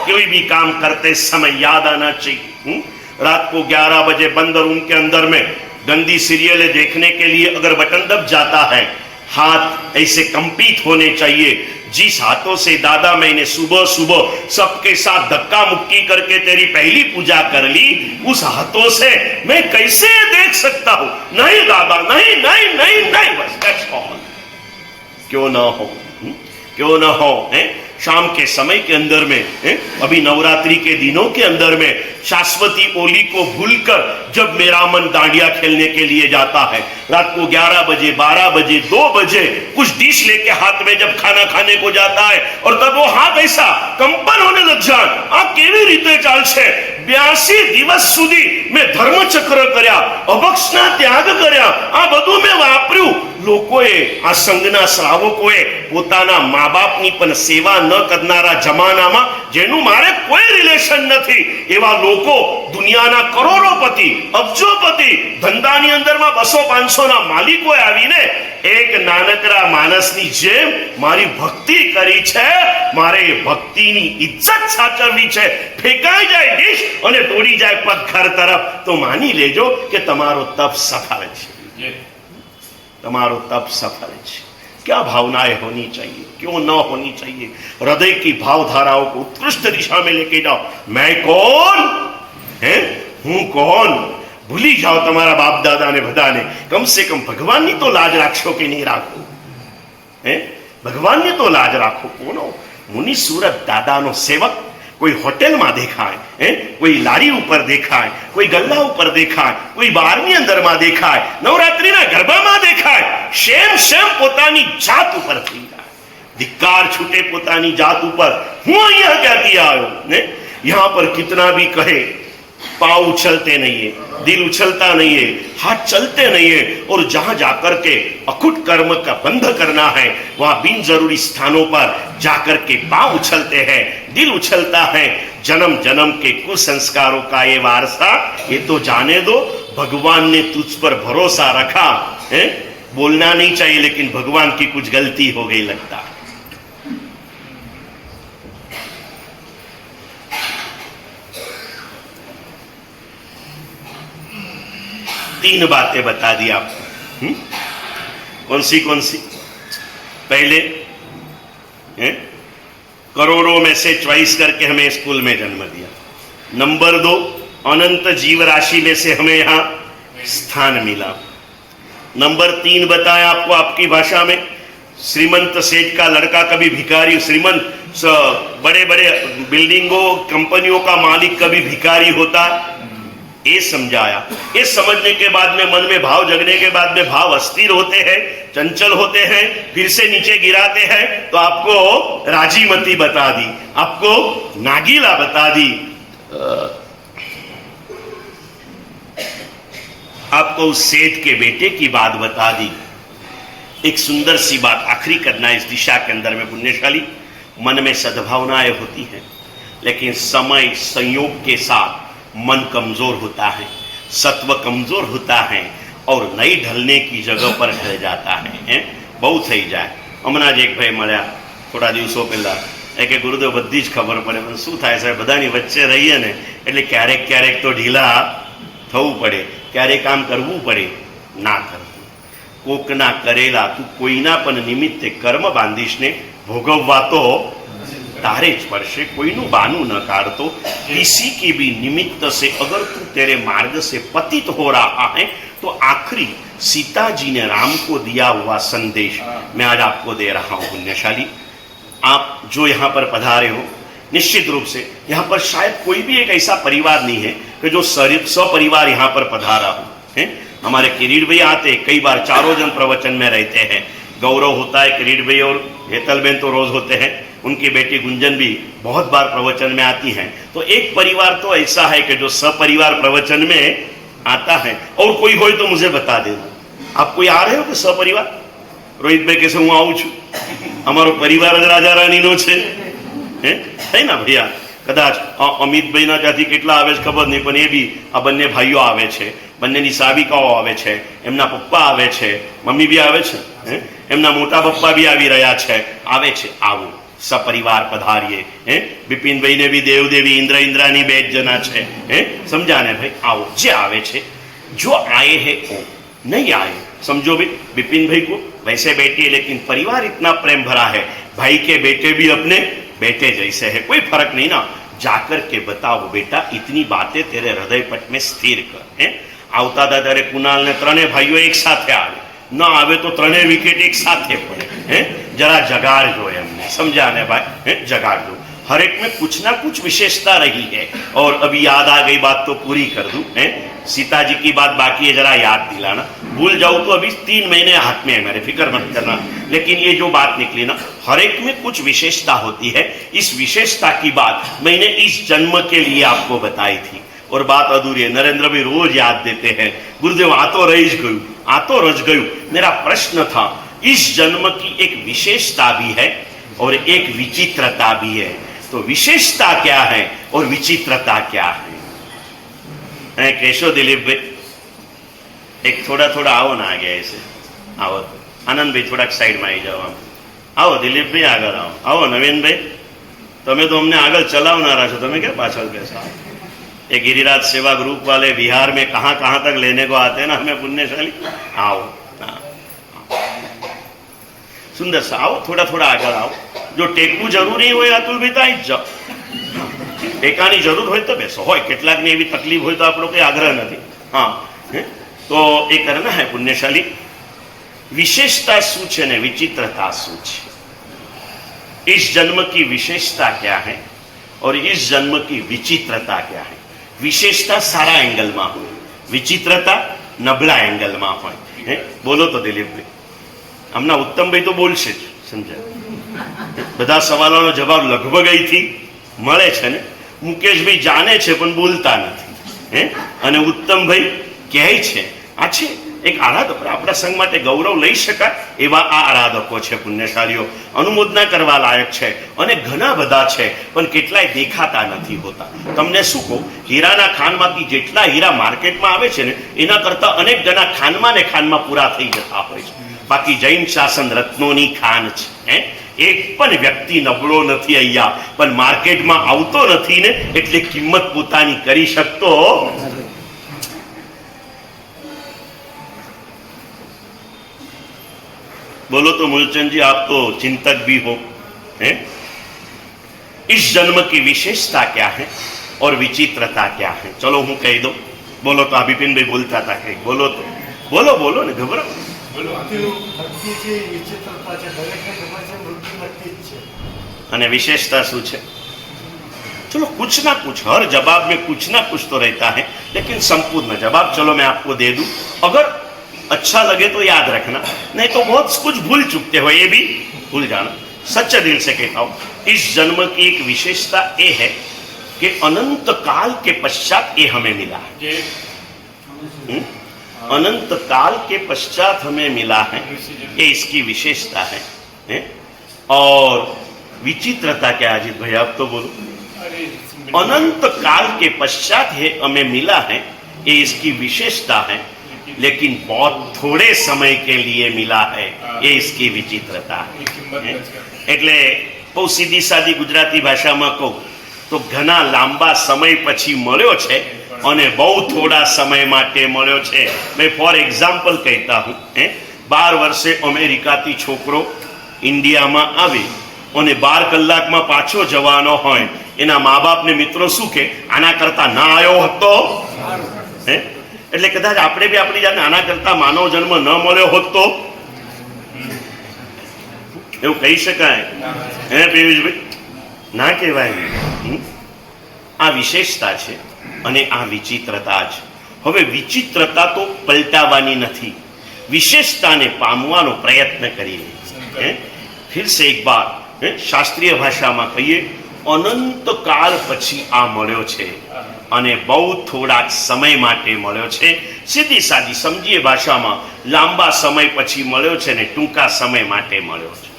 कोई भी काम करते समय याद आना चाहिए. रात को 11 बजे बंद रूम के अंदर में गंदी सीरियलें देखने के लिए अगर बटन दब जाता है, हाथ ऐसे कंपित होने चाहिए. जिस हाथों से दादा मैंने सुबह सुबह सबके साथ धक्का मुक्की करके तेरी पहली पूजा कर ली, उस हाथों से मैं कैसे देख सकता हूं? नहीं दादा, नहीं नहीं नहीं नहीं, बस that's all. क्यों ना हो, क्यों ना हो. शाम के समय के अंदर में अभी नवरात्रि के दिनों के अंदर में शाश्वती ओली को भूलकर जब मेरा मन डांडिया खेलने के लिए जाता है, रात को 11 बजे 12 बजे 2 बजे कुछ डिश लेके हाथ में जब खाना खाने को जाता है और तब वो हाथ ऐसा कंपन होने लग जाए, आ केवी रीते चालशे 82 દિવસ સુધી મેં ધર્મચક્ર કર્યા, અભક્ષના ત્યાગ કર્યા, આ બધું મેં વાપર્યું. લોકોએ આ સંઘના શ્રાવકોએ પોતાના મા બાપની પણ સેવા ન કરનારા જમાનામાં જેનું મારે કોઈ રિલેશન નથી એવા લોકો દુનિયાના કરોડોપતિ અબજોપતિ ધંધાની અંદરમાં 200-500 ના માલિકોએ આવીને એક નાનકડા માણસની જેમ મારી ભક્તિ કરી છે. મારે ભક્તિની ઇજ્જત સાચવવી છે. ફેંકાઈ જાય ડીશ અને દોડી જાય પગઘર તરફ તો માની લેજો કે તમારો તપ સફળ છે, તમાरो तप सफल है. क्या भावनाएं होनी चाहिए, क्यों न होनी चाहिए. हृदय की भावधाराओं को उत्कृष्ट दिशा में लेके जाओ. मैं कौन है, हूं कौन, भूली जाओ તમારા બાપ દાદા ને બધાને. कम से कम ભગવાનની તો લાજ રાખશો કે નહીં રાખો? ભગવાનની તો લાજ રાખો. કોનો મુનિ સુરત દાદાનો સેવક कोई होटल में देखाय, कोई लारी ऊपर देखाय, कोई गल्ला ऊपर देखाय, कोई बारनी अंदर में देखाय, नवरात्रि ना गरबा में देखाय, शेम शेम पोतानी जात ऊपर थी जाए. धिक्कार छूटे पोतानी जात ऊपर. हूं अहिया कहती आयो ने. यहां पर कितना भी कहे पाँव उछलते नहीं है, दिल उछलता नहीं है, हाथ चलते नहीं है. और जहां जाकर के अकुट कर्म का बंध करना है वहां बिन जरूरी स्थानों पर जाकर के पाँव उछलते हैं, दिल उछलता है. जन्म जन्म के कुसंस्कारों का ये वारसा, ये तो जाने दो. भगवान ने तुझ पर भरोसा रखा है. बोलना नहीं चाहिए लेकिन भगवान की कुछ गलती हो गई लगता है. तीन बातें बता दी आपको. कौन सी कौन सी? पहले करोड़ों में से चॉइस करके हमें स्कूल में जन्म दिया. नंबर 2, अनंत जीव राशि में से हमें यहां स्थान मिला. नंबर 3 बताया आपको आपकी भाषा में, श्रीमंत सेठ का लड़का कभी भिखारी, श्रीमंत बड़े बड़े बिल्डिंगों कंपनियों का मालिक कभी भिखारी होता. ये समझाया. ये समझने के बाद में मन में भाव जगने के बाद में भाव अस्थिर होते हैं, चंचल होते हैं, फिर से नीचे गिराते हैं. तो आपको राजीमती बता दी, आपको नागीला बता दी, आपको उस सेठ के बेटे की बात बता दी. एक सुंदर सी बात आखिरी करना इस दिशा के अंदर में. पुण्यशाली मन में सद्भावनाएं होती हैं लेकिन समय संयोग के साथ मन कमजोर होता है, सत्व कमजोर होता है और नई ढलने की जगह पर ढल जाता है. बहुत थी जाए. हमना ज एक भाई મળ્યા થોડા દિવસો પહેલા કે ગુરુદેવ બધી જ ખબર પડે પણ શું થાય સાહેબ બધાની વચ્ચે રહીએ ને એટલે ક્યારેક ક્યારેક તો ઢીલા થવું પડે, ક્યારેક કામ કરવું પડે. ના કરવું. કોકના કરેલા તું કોઈના પણ નિમિત્તે કર્મ બાંધીશ ને ભોગવવા તો तारे स्पर्शे कोई नु बानू न काढ़तो. किसी की भी निमित्त से अगर तू तेरे मार्ग से पतित हो रहा है तो आखिरी सीता जी ने राम को दिया हुआ संदेश मैं आज आपको दे रहा हूं. पुण्यशाली आप जो यहाँ पर पधारे हो, निश्चित रूप से यहाँ पर शायद कोई भी एक ऐसा परिवार नहीं है कि जो सपरिवार यहाँ पर पधारा हो. हमारे किरीट भाई आते, कई बार चारों जन प्रवचन में रहते हैं. गौरव होता है, किरीट भाई और हेतलबेन तो रोज होते हैं, उनकी बेटी गुंजन भी बहुत बार प्रवचन में आती हैं. तो एक परिवार तो ऐसा है कि जो सपरिवार प्रवचन में आता है. और कोई हो तो मुझे बता देना. आप कोई आ रहे हो कि सपरिवार? रोहित भाई कैसे हूँ आऊँ छू, अमारो परिवार ज राजा रानी नो छे है ना भैया. कदाच अमित भाई ना जाती કેટલા આવે છે ખબર નહીં પણ એ બી આ બંને ભાઈઓ આવે છે, બંનેની સાવિકાઓ આવે છે, એમના પપ્પા આવે છે, મમ્મી બી આવે છે, એમના મોટા પપ્પા બી આવી રહ્યા છે. આવે છે, આવો सपरिवार पधारिए. बिपिन भाई ने भी देवदेवी इंद्र इंद्रानी 2 जना है. समझा ने भाई? आओ जे आवे छे, जो आए हैं वो नहीं आए समझो भी. बिपिन भाई को वैसे बैठिए लेकिन परिवार इतना प्रेम भरा है, भाई के बेटे भी अपने बेटे जैसे है, कोई फर्क नहीं ना. जाकर के बताओ बेटा इतनी बातें तेरे हृदय पट में स्थिर कर. आवता था तेरे कुणाल ने 3 भाइयों एक साथ आवे, न आवे तो 3 विकेट एक साथ पड़े. जरा जगाड़ दो एमने, समझा ने भाई, जगाड़ दो। हर एक में कुछ ना कुछ विशेषता रही है। और अभी याद आ गई बात तो पूरी कर दूं, सीता जी की बात बाकी है, जरा याद दिलाना। भूल जाऊं तो अभी 3 महीने हाथ में है मेरे, फिक्र मत करना। लेकिन ये जो बात निकली ना, हर एक में कुछ विशेषता होती है। इस विशेषता की बात मैंने इस जन्म के लिए आपको बताई थी। और बात अधूरी है, नरेंद्र भी रोज याद देते हैं, गुरुदेव आ तो रही गयु, आ तो रच गयु। मेरा प्रश्न था, इस जन्म की एक विशेषता भी है और एक विचित्रता भी है। तो विशेषता क्या है और विचित्रता क्या है? कैशो दिलीप भाई, एक थोड़ा थोड़ा आओ ना आगे, ऐसे आओ। आनंद भाई थोड़ा साइड में आई जाओ, आम आओ। दिलीप भाई आगे आओ, आओ। नवीन भाई, तमें तो हमने आगे चलावनारा छो, तमें क्या पाछળ बैसा? ये गिरिराज सेवा ग्रुप वाले बिहार में कहां कहां तक लेने को आते हैं ना हमें पुण्यशाली। आओ ना, सुंदर सा आओ, थोड़ा थोड़ा आगे आओ। जो टेकવું જરૂરી હોય અતુલ ભાઈ આવી જ જાઓ, ટેકાની જરૂર હોય તો બેસો। હોય કેટલાકને એવી તકલીફ હોય તો આપણો કોઈ આગ્રહ નથી। હા, તો એ કરના હે પુણ્યશાલી। विशेषता શું છે ને વિચિત્રતા શું છે? इस जन्म की विशेषता क्या है और इस जन्म की विचित्रता क्या है? विशेषता सारा एंगल में हो, विचित्रता नबळा एंगल में हो। बोलो तो दिलीप भाई। हमना उत्तम भाई तो बोलशे ज, समझा? બધા સવાલોનો જવાબ લગભગ અહીંથી મળે છે ને। મુકેશભાઈ જાણે છે પણ બોલતા નથી, અને ઉત્તમભાઈ કહે છે। આ છે એક આરાધક, આપણા સંઘ માટે ગૌરવ લઈ શકાય એવા આ આરાધકો છે, પુણ્યશાળીઓ, અનુમોદના કરવા લાયક છે। અને ઘણા બધા છે પણ કેટલાય દેખાતા નથી હોતા। તમને શું કહું, હીરાના ખાનમાંથી જેટલા હીરા માર્કેટમાં આવે છે ને એના કરતા અનેક ગણા ખાનમાં ને ખાનમાં પૂરા થઈ જતા હોય છે। બાકી જૈન શાસન રત્નોની ખાન છે। એક પણ વ્યક્તિ નબળો નથી અહીંયા, પણ માર્કેટમાં આવતો નથી ને એટલે કિંમત પોતાની કરી શકતો। बोलो तो मूलचंद जी, आप तो चिंतक भी हो, हैं? इस जन्म की विशेषता क्या है और विचित्रता क्या है? चलो हूं कह दो। बोलो तो विपिन भाई बोलता था, कहीं बोलो तो, बोलो बोलो ने, घबराओ અને વિશેષતા શું છે? चलो कुछ ना कुछ, हर जवाब में कुछ ना कुछ तो रहता है, लेकिन संपूर्ण जवाब चलो मैं आपको दे दूं। अगर अच्छा लगे तो याद रखना, नहीं तो बहुत कुछ भूल चुकते हो, ये भी भूल जाना। सच्चे दिल से कहता हूं, इस जन्म की एक विशेषता ये है कि अनंत काल के पश्चात ये हमें मिला है। अनंत काल के पश्चात हमें मिला है, ये इसकी विशेषता है। और विचित्रता क्या है अजीत भाई, आप तो बोलो। अनंत काल के पश्चात है हमें मिला है, ये इसकी विशेषता है, लेकिन बहुत थोड़े समय के लिए मिला है, ये इसकी विचित्रता है। એટલે બહુ સીધી સાદી ગુજરાતી ભાષામાં કહું તો ઘણા લાંબા સમય પછી મળ્યો છે અને બહુ થોડા સમય માટે મળ્યો છે। મેં ફોર એક્ઝામ્પલ કહેતા હું, 12 વર્ષે અમેરિકાથી છોકરો ઇન્ડિયામાં આવે અને 12 કલાકમાં પાછો જવાનો હોય, એના મા બાપ ને મિત્રો શું કે આના કરતા ના આવ્યો હતો? એટલે કદાચ આપણે બી આપણી જાતને આના કરતા માનવ જન્મ ન મળ્યો હોત તો એવું કહી શકાય? પિયુષભાઈ, ના કહેવાય। આ વિશેષતા છે અને આ વિચિત્રતા જ। હવે વિચિત્રતા તો પલટાવાની નથી, વિશેષતાને પામવાનો પ્રયત્ન કરીએ। फिर से एक बार शास्त्रीय भाषाમાં કહીએ, અનંત કાળ પછી આ મળ્યો છે અને બહુ થોડા સમય માટે મળ્યો છે। સીધી સાદી સમજીએ ભાષામાં, લાંબા સમય પછી મળ્યો છે ને ટૂંકા સમય માટે મળ્યો છે।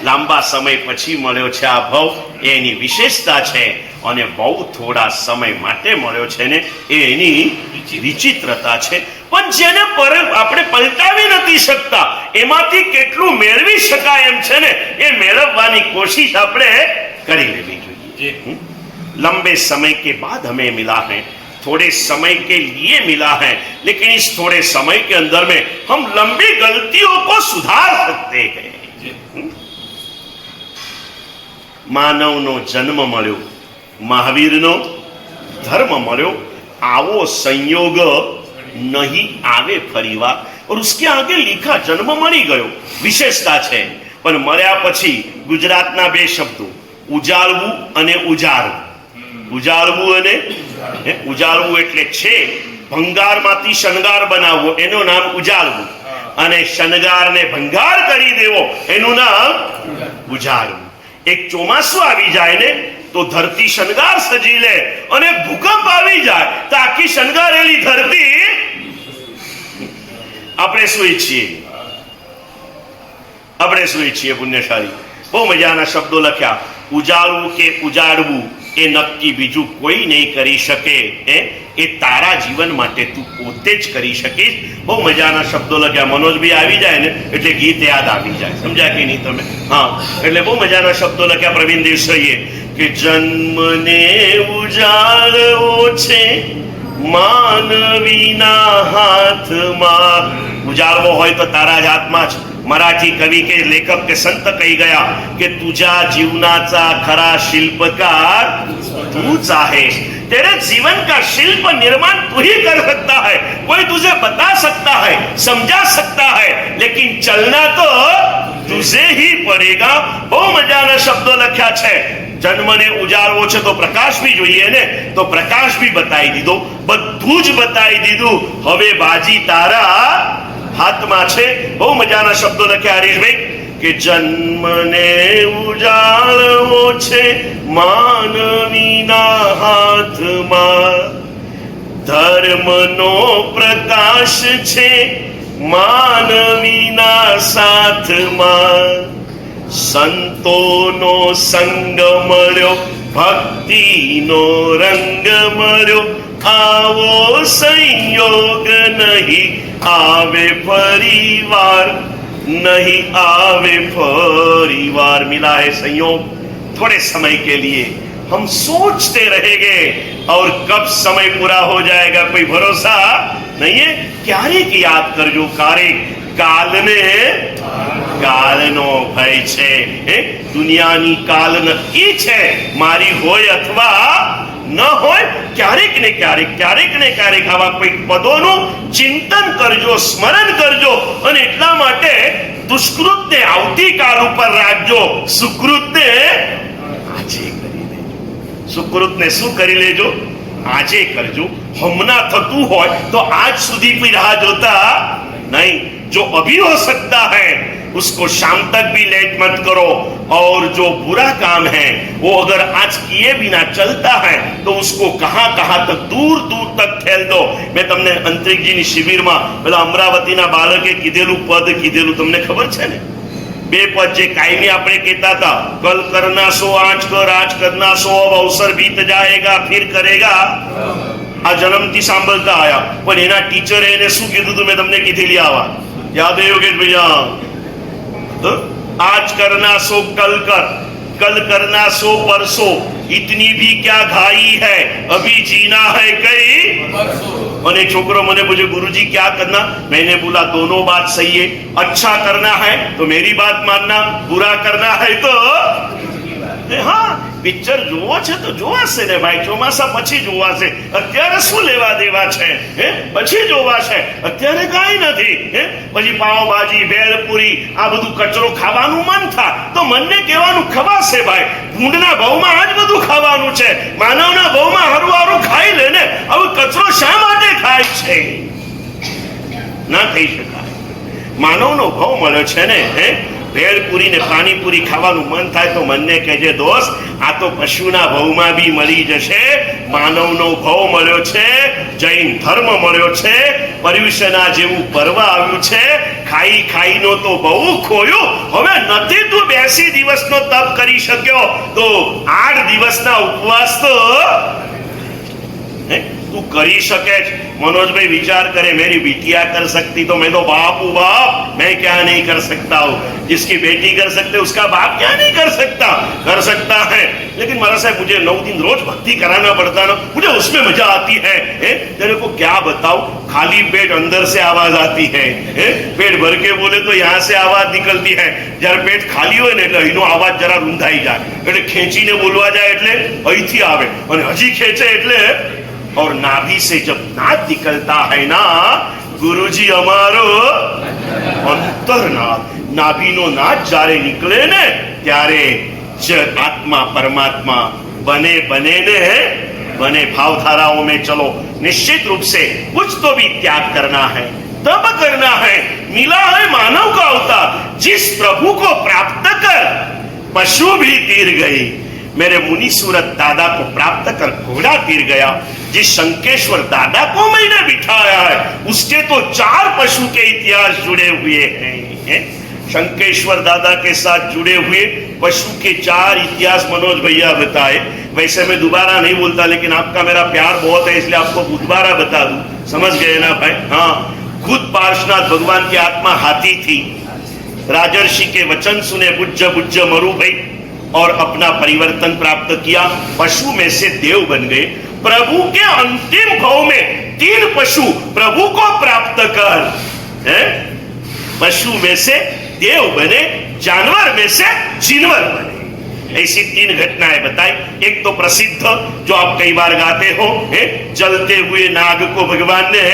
લાંબા સમય પછી મળ્યો છે આ ભવ, એની વિશેષતા છે, અને બહુ થોડા સમય માટે મળ્યો છે ને એની વિચિત્રતા છે। પણ જેને આપણે પલટાવી નથી શકતા, એમાંથી કેટલું મેળવી શકાય એમ છે ને, એ મેળવવાની કોશિશ આપણે કરી લેવી જોઈએ। लंबे समय के बाद हमें मिला है, थोड़े समय के लिए मिला है, लेकिन इस थोड़े समय के अंदर में हम लंबी गलतियों को सुधार सकते हैं। मानव नो जन्म मळ्यो, महावीर नो धर्म मळ्यो, आवो संयोग नहीं आवे फरीवार। और उसके आगे लिखा जन्म मळी गयो, विशेषता है। પણ મર્યા પછી ગુજરાતના બે શબ્દો ઉજાળવું અને ઉજાળવું. ઉજાળવું અને ઉજાળવું એટલે છે ભંગારમાંથી શણગાર બનાવવો, એનું નામ ઉજાળવું. અને શણગારને ભંગાર કરી દેવો એનું નામ ઉજાળવું. એક ચોમાસું આવી જાય ને તો ધરતી શણગાર સજી લે, અને ભૂકંપ આવી જાય તો આખી શણગારેલી ધરતી. આપણે શું ઈચ્છીએ? આપણે શું ઈચ્છીએ પુણ્યશાળી? બહુ મજાના શબ્દો લખ્યા. ઉજાળવું કે ઉજાડવું એ નક્કી બીજું કોઈ નહીં કરી શકે. એ તારા જીવન માટે તું પોતે જ કરી શકીશ. બહુ મજાના શબ્દો લખ્યા. મનોજભાઈ આવી જાય ને એટલે ગીત યાદ આવી જાય. સમજ્યા કે નહીં તમે? હા, એટલે બહુ મજાના શબ્દો લખ્યા પ્રવીણ દેસાઈએ કે જન્મને ઉજાળવો છે માનવીના હાથમાં. ઉજાળવો હોય તો તારા જ હાથમાં જ. मराठी कवि के लेखक के संत कही गया कि तुझा जीवनाचा खरा शिल्पकार तूच आहेस. तेरे जीवन का शिल्प निर्माण तू ही कर सकता है. कोई तुझे बता सकता है, समझा सकता है, लेकिन चलना तो तुझे ही पड़ेगा. બહુ મજાના શબ્દો લખ્યા છે. જન્મને ઉજાળવો છે તો પ્રકાશ બી જોઈએ ને, તો પ્રકાશ બી બતાવી દીધો, બધું જ બતાવી દીધું. હવે બાજી તારા હાથમાં છે. બહુ મજાના શબ્દો લખ્યા હરીશભાઈ કે જન્મને ઉજાળવો છે માનવીના હાથમાં, ધર્મનો પ્રકાશ છે માનવીના સાથમાં, સંતોનો સંગ મળ્યો ભક્તિનો રંગ મળ્યો, આવો સંયોગ નહીં आवे परिवार, नहीं आवे परिवार. मिला है संयोग. थोड़े समय के लिए हम सोचते रहेंगे और कब समय पूरा हो जाएगा कोई भरोसा नहीं है. क्यारेक याद करजो क्यारेक कालने कालनो भय છે. દુનિયાની કાલ નક્કી છે, મારી હોય અથવા ન હોય. ક્યારેક ને ક્યારેક આવા કોઈ પદોનું ચિંતન કરજો, સ્મરણ કરજો. અને એટલા માટે દુષ્કૃતને આવતીકાલ ઉપર રાખજો, સુકૃતને આજે કરી લેજો. સુકૃતને શું કરી લેજો? આજે કરજો. હમણાં થતું હોય તો આજ સુધી કોઈ રાહ જોતા नहीं. जो अभी हो सकता है उसको शाम तक भी लेट मत करो. और जो बुरा काम है वो अगर आज किए बिना चलता है तो उसको कहां कहां तक दूर दूर तक ठेल दो. मैं तमने अंतरिक्षजीની શિબિરમાં પેલા અમરાવતીના બાળકે કીધેલું પદ કીધેલું તમને ખબર છે ને? બે પદ જે કાયમી આપણે કહેતા હતા, કલ કરના સો આજ કરના સો अब अवसर बीत जाएगा फिर करेगा. આ જન્મથી સાંભળતા આયા, પણ એના ટીચરે એને શું કીધું હતું? મેં તમને કીધેલી આ વાત યાદ है योगेश भैया? आज करना सो कल कर, कल करना सो परसों, इतनी भी क्या घाई है, अभी जीना है कई परसों. અને છોકરો મને પૂછે गुरुजी क्या करना? मैंने बोला दोनों बात सही है. अच्छा करना है तो मेरी बात मानना, बुरा करना है तो હા. પિક્ચર જોવો છે તો જોવાશે ને ભાઈ, ચોમાસા પછી જોવાશે. અત્યારે શું લેવા દેવા છે? પછી જોવાશે. અત્યારે કાંઈ નથી. પછી પાવભાજી, ભેળપુરી આ બધું કચરો ખાવાનું મન થાય તો મનને કહેવાનું ખવાશે ભાઈ. ભૂંડના ભાવમાં આ જ બધું ખાવાનું છે. માનવના ભાવમાં હારું હારું ખાઈ લે ને. હવે કચરો શા માટે ખાય છે? ના થઈ શકાય. માનવનો ભાવ મળ્યો છે ને. ભેળપુરી ને પાણીપુરી ખાવાનું મન થાય તો મનને કહેજે દોસ્ત આ તો પશુના ભાવમાં બી મળી જશે. માનવનો ભાવ મળ્યો છે, જૈન ધર્મ મળ્યો છે, પર્યુષણા જેવું પર્વ આવ્યું છે. ખાઈ ખાઈનો તો બહુ ખોયું. હવે નથી તું 80 દિવસનો તપ કરી શક્યો તો 8 દિવસના ઉપવાસ તો तू करी सके. मनोज भाई विचार करे मेरी बिटिया कर सकती तो मैं तो बाप हूँ बाप, मैं क्या नहीं कर सकता हूँ. जिसकी बेटी कर सकते उसका बाप क्या नहीं कर सकता, कर सकता है. लेकिन मारा साहब मुझे 9 दिन रोज भक्ति कराना पड़ता ना, मुझे उसमें मजा आती है. तेरे को क्या बताऊं, खाली पेट अंदर से आवाज आती है. पेट भर के बोले तो यहाँ से आवाज निकलती है. जरा पेट खाली हो ने એટલે એનો અવાજ જરા રૂંધાઈ જાય, એટલે ખેંચીને બોલવા જાય એટલે અહીંથી આવે અને હજી ખેંચે એટલે. और नाभि से जब नाद निकलता है ना, ગુરુજી અમારો અંતરનાદ, નાભીનો નાદ જ્યારે निकले ने ત્યારે જ आत्मा परमात्मा बने बने भावधाराओं में चलो। निश्चित रूप से कुछ तो भी त्याग करना है, तब करना है। मिला है मानव का अवतार, जिस प्रभु को प्राप्त कर पशु भी तीर गई। मेरे मुनि सूरत दादा को प्राप्त कर घोड़ा तीर गया। जिस शंकेश्वर दादा को मैंने बिठाया है, उसके तो 4 पशु के इतिहास जुड़े हुए हैं। शंकेश्वर दादा के साथ जुड़े हुए पशु के 4 इतिहास मनोज भैया बताए। वैसे मैं दोबारा नहीं बोलता, लेकिन आपका मेरा प्यार बहुत है, इसलिए आपको दोबारा बता दूं। समझ गए ना भाई? हाँ, खुद पार्श्वनाथ भगवान की आत्मा हाथी थी। राजर्षि के वचन सुने बुज्ज बुज्ज मरु भाई, और अपना परिवर्तन प्राप्त किया। पशु में से देव बन गए। प्रभु के अंतिम भाव में 3 पशु प्रभु को प्राप्त कर, पशु में से देव बने, जानवर में से जिनवर बने। ऐसी 3 घटनाएं बताई। एक तो प्रसिद्ध जो आप कई बार गाते हो, जलते हुए नाग को भगवान ने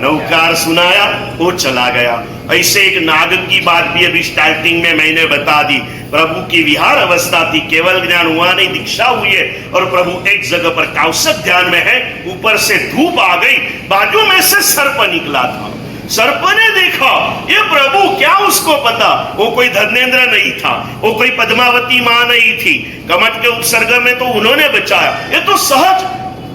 नौकार सुनाया, वो चला गया। ऐसे एक नाग की बात भी अभी स्टार्टिंग में मैंने बता दी। प्रभु की विहार अवस्था थी, केवल ज्ञान हुआ नहीं, दीक्षा हुई है, और प्रभु एक जगह पर कौशक ध्यान में है। ऊपर से धूप आ गई, बाजू में से सर्प निकला था। सर्प ने देखा, ये प्रभु, क्या उसको पता वो कोई धर्मेंद्र नहीं था, वो कोई पद्मावती मां नहीं थी। कमट के उपसर्ग में तो उन्होंने बचाया। ये तो सहज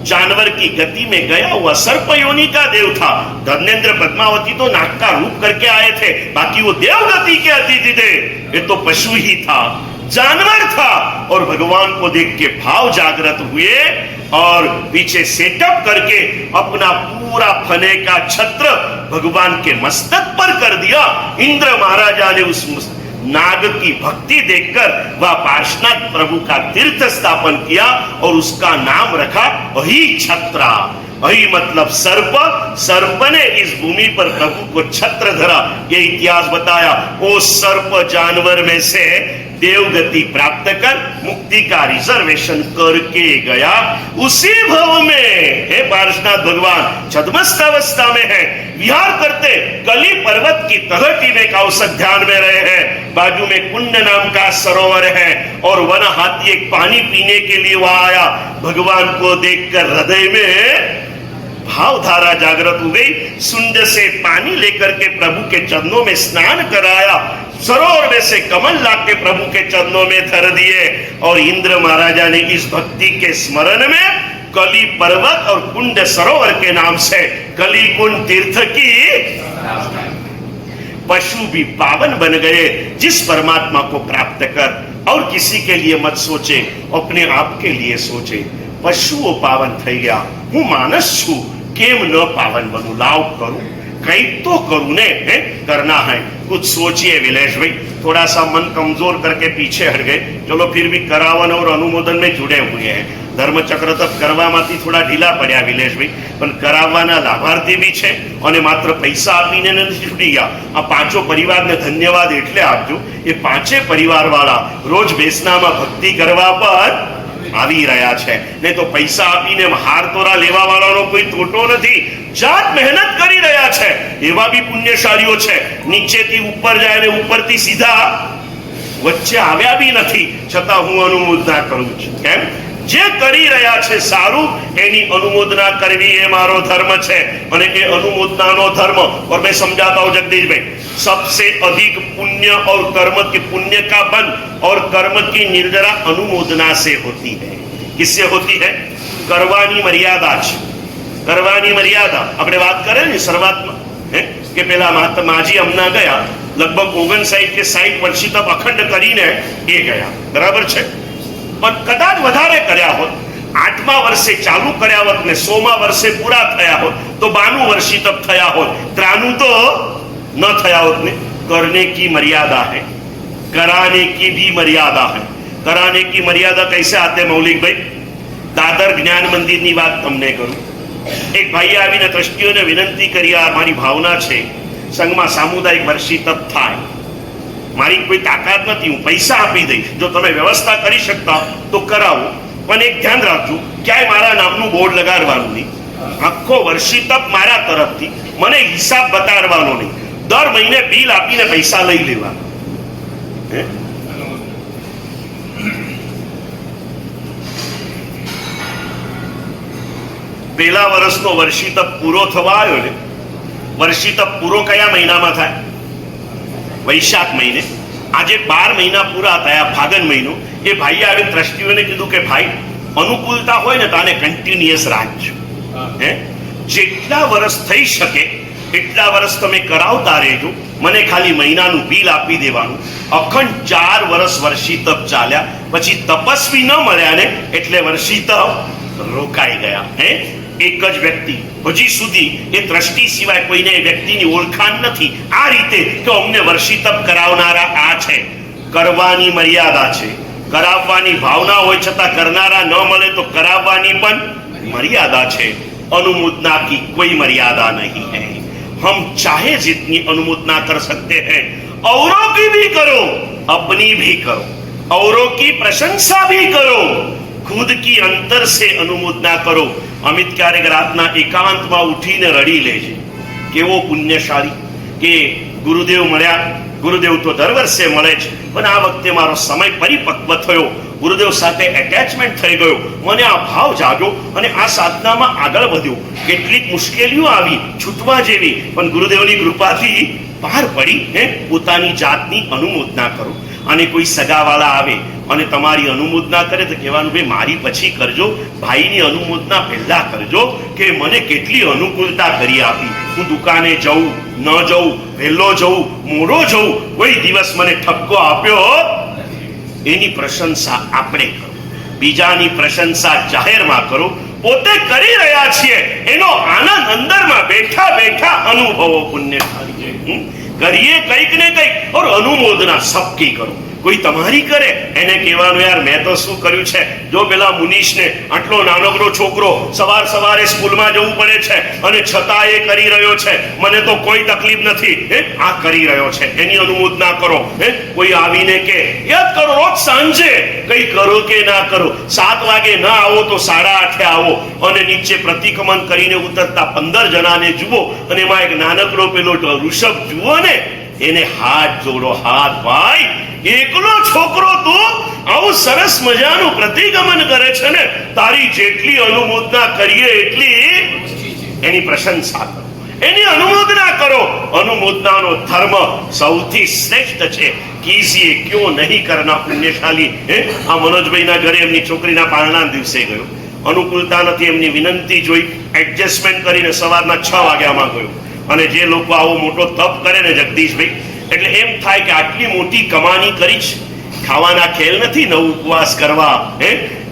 जानवर की गति में गया हुआ सर्प योनि का देव था। धर्मेंद्र पद्मावती तो नाग का रूप करके आए थे, बाकी वो देव गति के अतिथि थे। ये तो पशु ही था, जानवर था। और भगवान को देख के भाव जागृत हुए और पीछे सेटअप करके अपना पूरा फने का छत्र भगवान के मस्तक पर कर दिया। इंद्र महाराजा ने उस नाग की भक्ति देखकर वह पार्श्वनाथ प्रभु का तीर्थ स्थापन किया और उसका नाम रखा अहि छत्रा। अहि मतलब सर्प, सर्प ने इस भूमि पर प्रभु को छत्र धरा। ये इतिहास बताया। वो सर्प जानवर में से देवगति प्राप्त कर मुक्ति का रिजर्वेशन करके गया। उसी भव में हे पार्श्वनाथ भगवान छद्मस्त अवस्था में है, विहार करते कली पर्वत की तलहटी में कौशक ध्यान में रहे हैं। बाजू में कुंड नाम का सरोवर है और वन हाथी एक पानी पीने के लिए वहां आया। भगवान को देखकर हृदय में भावधारा जागृत हो गई। सुंड से पानी लेकर के प्रभु के चरणों में स्नान कराया। सरोवर में से कमल ला के प्रभु के चरणों में धर दिए। और इंद्र महाराजा ने इस भक्ति के स्मरण में कली पर्वत और कुंड सरोवर के नाम से कली कुंड तीर्थ की पशु भी पावन बन गए। जिस परमात्मा को प्राप्त कर और किसी के लिए मत सोचे, अपने आप के लिए सोचे। पशु वो पावन થઈ ગયા, હું માનસ છું, કેમ ન પાવન બનું? લાવ કરું, कई तो करूं ने, करना है। कुछ सोचिए विलेश भाई, थोड़ा सा मन कमजोर करके पीछे हट गए। चलो फिर भी करावन और अनुमोदन में जुड़े हुए हैं। धर्म चक्र तक करवामांथी थोड़ा ढीला पड्या विलेश भाई, पण कराववाना लाभार्थी भी छे અને માત્ર પૈસા આપીને નથી છૂટી ગયા। આ 5 પરિવારને ધન્યવાદ એટલે આપજો। એ 5 પરિવારવાળા રોજ બેસનામાં ભક્તિ કરવા પર આવી રહ્યા છે। નહીં તો પૈસા આપીને હાર તોરા લેવા વાળાનો કોઈ તોટો નથી। જાત મહેનત કરી રહ્યા છે, એવા બી પુણ્યશાળીઓ છે। નીચેથી ઉપર જાય ને ઉપરથી सीधा વચ્ચે આવ્યા બી નથી, છતાં હું અનુમોદના કરું છું। કેમ? જે કરી રહ્યા છે સારું, એની अनुमोदना करवी એ મારો ધર્મ છે અને એ अनुमोदनाનો ધર્મ। और मैं समझाता हूं जगदीश भाई, सबसे अधिक पुण्य और कर्म के पुण्य का बंध और कर्म की निर्जरा अनुमोदना से होती है। किससे होती है? करवानी मर्यादा છે। करवानी मर्यादा આપણે વાત કરે ને શરૂઆતમાં, કે પેલા માજી અમના ગયા, લગભગ 59 કે 60 વર્ષથી તપ અખંડ કરીને એ ગયા, બરાબર છે। પણ કદાચ વધારે કર્યા હોત, 8મા વર્ષે ચાલુ કર્યા હોત ને 100મા વર્ષે પૂરા થયા હોત તો 92 વર્ષી તપ થયા હોત, 93 તો न થયા હોત ને। करने की मर्यादा है, कराने की भी मर्यादा है। कराने की मर्यादा कैसे आते मौलिक भाई? दादर ज्ञान मंदिर ની વાત તમને કરું। એક ભાઈએ આવીને ટ્રસ્ટીઓને વિનંતી કરી, આ મારી ભાવના છે સંઘમાં સામુદાયિક વર્ષી તપ થાય, મારી કોઈ તાકાત નથી, હું પૈસા આપી દઈશ, જો તમે વ્યવસ્થા કરી શકતા તો કરાવો, પણ એક ધ્યાન રાખજો, ક્યાંય મારા નામનું બોર્ડ લગાડવાનું નહીં। આખો વર્ષી તપ મારા તરફથી, મને હિસાબ બતાડવાનો નહીં, દર મહિને બિલ આપીને પૈસા લઈ લેવાના. પેલા વર્ષનો વર્ષી તપ પૂરો થવા આવ્યો ને. વર્ષી તપ પૂરો કયા મહિનામાં થાય? વૈશાખ મહિને. આજે 12 મહિના પૂરા થયા, ફાગણ મહિનો. એ ભાઈએ આવી ટ્રસ્ટીઓને કીધું કે ભાઈ અનુકૂળતા હોય ને તો આને કન્ટિન્યુઅસ રાખજો. જેટલા વર્ષ થઈ શકે એટલા વર્ષ તમે કરાવતા રહેજો, મને ખાલી મહિનાનું બિલ આપી દેવાનું. અખંડ 4 વર્ષ વર્ષી તપ ચાલ્યા. પછી તપસ્વી ન મળ્યા ને એટલે વર્ષી તપ રોકાઈ ગયા. એક જ વ્યક્તિ હજી સુધી એ ટ્રસ્ટી સિવાય કોઈને એ વ્યક્તિની ઓળખાણ નથી આ રીતે કે અમને વર્ષી તપ કરાવનારા આ છે. કરવાની મર્યાદા છે, કરાવવાની ભાવના હોય છતાં કરનારા ન મળે તો કરાવવાની પણ मर्यादा है। अनुमोदना की कोई मर्यादा नहीं है। हम चाहे जितनी अनुमोदना कर सकते हैं, औरों की भी करो, अपनी भी करो, औरों की प्रशंसा भी करो, खुद की अंतर से अनुमोदना करो। अमित क्यारेक रातना एकांत में उठीने रड़ी लेजे केवो पुण्यशाली के गुरुदेव मळ्या। गुरुदेव तो दर वर्षे मळे छे, पण आ वखते मारो समय परिपक्व थयो, गुरुदेव साथे एटेचमेंट थई गयो, मने आ भाव जाग्यो अने आ साधनामां आगळ वध्यो। केटलीक मुश्केलीओ आवी छूटवा जेवी, पण गुरुदेवनी कृपाथी पार पड़ी। पोतानी जातनी अनुमोदना करो। અને કોઈ સગાવાળા આવે અને તમારી અનુમોદના કરે તો કહેવાનું ભાઈ મારી પછી કરજો, ભાઈની અનુમોદના પહેલા કરજો કે મને કેટલી અનુકૂળતા કરી આપી। હું દુકાને જાઉં ન જાઉં, વહેલો જાઉં મોડો જાઉં, કોઈ દિવસ મને ઠપકો આપ્યો, એની પ્રશંસા આપણે કરો, બીજાની પ્રશંસા જાહેરમાં કરો। પોતે કરી રહ્યા છીએ એનો આનંદ અંદરમાં બેઠા બેઠા અનુભવો। પુણ્યશાળી करिए कईक ने कईक और अनुमोदना सबकी करो। कोई तमारी करे एने कहेवानुं यार मैं तो शुं कर्युं छे, जो पेला मुनीश ने आटलो नानकड़ो छोकरो सवार सवारे स्कूल में जवुं पड़े छे अने छतां ए करी रह्यो छे, मने तो कोई तकलीफ नथी, आ करी रह्यो छे, एनी अनुमोदना करो। कोई आवीने के याद करो रोज सांजे कई करो के ना करो, 7 वागे ना आवो तो 8:30 आवो अने नीचे प्रतिक्रमण करीने उतरता 15 जणाने जुओ अने एमां एक नानकड़ो पेलो ऋषभ जुओ ने एने हाथ जोड़ो, हाथ भाई एकलो छोकरो तो आવું સરસ મજાનું પ્રતિગમન કરે છે ને, તારી જેટલી અનુમોદના કરીએ એટલી એની પ્રશંસા કરો, એની અનુમોદના કરો। અનુમોદનાનો ધર્મ સૌથી શ્રેષ્ઠ છે। કીજીએ ક્યો નહીં કરના પુણ્યશાલી। આ મનોજભાઈના ઘરે એમની છોકરીના પારણા દિવસે ગયો, અનુકૂળતા નથી, એમની વિનંતી જોઈ એડજસ્ટમેન્ટ કરીને સવારના 6 વાગ્યામાં ગયો। અને જે લોકો આવો મોટો તપ કરે ને જગદીશભાઈ, એટલે એમ થાય કે આટલી મોટી કમાણી કરી છે, ખાવાના ખેલ નથી, 9 ઉપવાસ કરવા,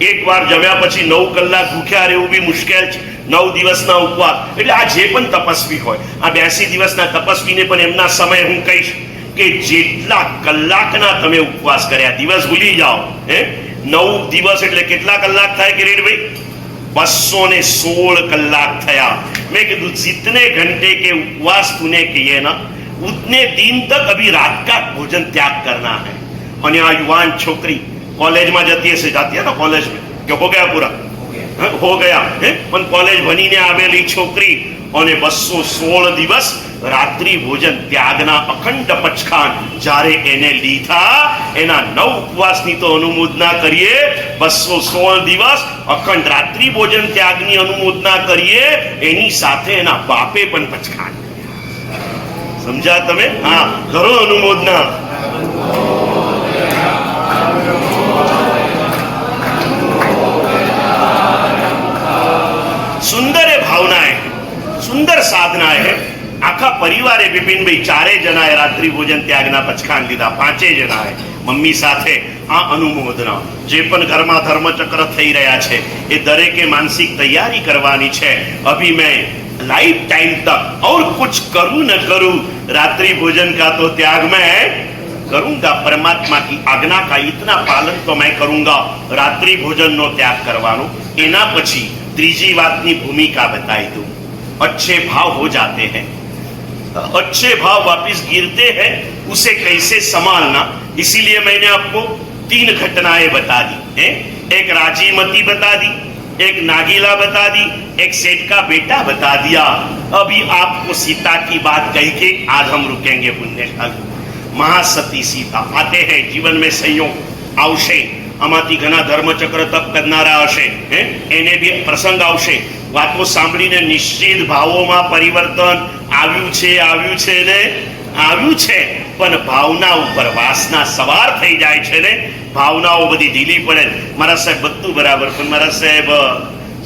એક વાર જમ્યા પછી 9 કલાક ભૂખ્યા રહેવું બી મુશ્કેલ છે, 9 દિવસના ઉપવાસ। એટલે આ જે પણ તપસ્વી હોય, આ 82 દિવસના તપસ્વીને પણ એમના સમય હું કહીશ કે જેટલા કલાકના તમે ઉપવાસ કર્યા, દિવસ ભૂલી જાઓ, 9 દિવસ એટલે કેટલા કલાક થાય કિરીટભાઈ? 216 कलाक थया। मैं कहूं जितने घंटे के उपवास तूने किए ना, उतने दिन तक अभी रात का भोजन त्याग करना है। और यहाँ युवान छोकरी कॉलेज में जाती है ना, कॉलेज में क्या हो गया पूरा? हो गया है, पर कॉलेज बनी ने आवेली छोकरी और 216 दिवस रात्रि भोजन त्यागना अखंड पचखान जारे एने लीधा, एना 9 उपवासनी तो अनुमोदना करिए, 216 दिवस अखंड रात्रि भोजन त्यागनी अनुमोदना करिए, एनी साथे एना बापे पण पचखान। समझा तमे? हाँ, करो अनुमोदना। सुंदर है भावनाएं, सुंदर साधनाएं है। आखा परिवारे विपिन भाई 4 जनाए रात्रि भोजन त्यागना पचखान लीधा, 5 जनाए मम्मी साथे आ अनुमोदना। जे पण घरमा धर्मचक्र थई रह्या छे ए दरेके मानसिक तैयारी करवानी छे। अभी मैं लाइफ टाइम तक और कुछ करूं न करूं, रात्रि भोजन का तो त्याग मैं करूंगा, परमात्मा की आज्ञा का इतना पालन तो मैं करूंगा। रात्रि भोजन नो त्याग करवानो। एना पछी त्रीजी बातनी भूमिका बताई दूं। अच्छे भाव हो जाते हैं, अच्छे भाव वापिस गिरते हैं, उसे कैसे संभालना, इसीलिए मैंने आपको 3 घटनाएं बता दी। एक राजीमती बता दी, एक नागीला बता दी, एक सेठ का बेटा बता दिया। अभी आपको सीता की बात कह के आज हम रुकेंगे। पुण्यशाली महासती सीता आते हैं, जीवन में संयोग आवशे, आमांथी घણા ધર્મચક્ર તપ કરનારા હશે, એને બી પ્રસંગ આવશે। વાતો સાંભળીને નિશ્ચિત ભાવોમાં પરિવર્તન આવ્યું છે ને આવ્યું છે, પણ ભાવના ઉપર વાસના સવાર થઈ જાય છે ને, ભાવનાઓ બધી ઢીલી પડે। મારા સાહેબ બધું બરાબર, પણ મારા સાહેબ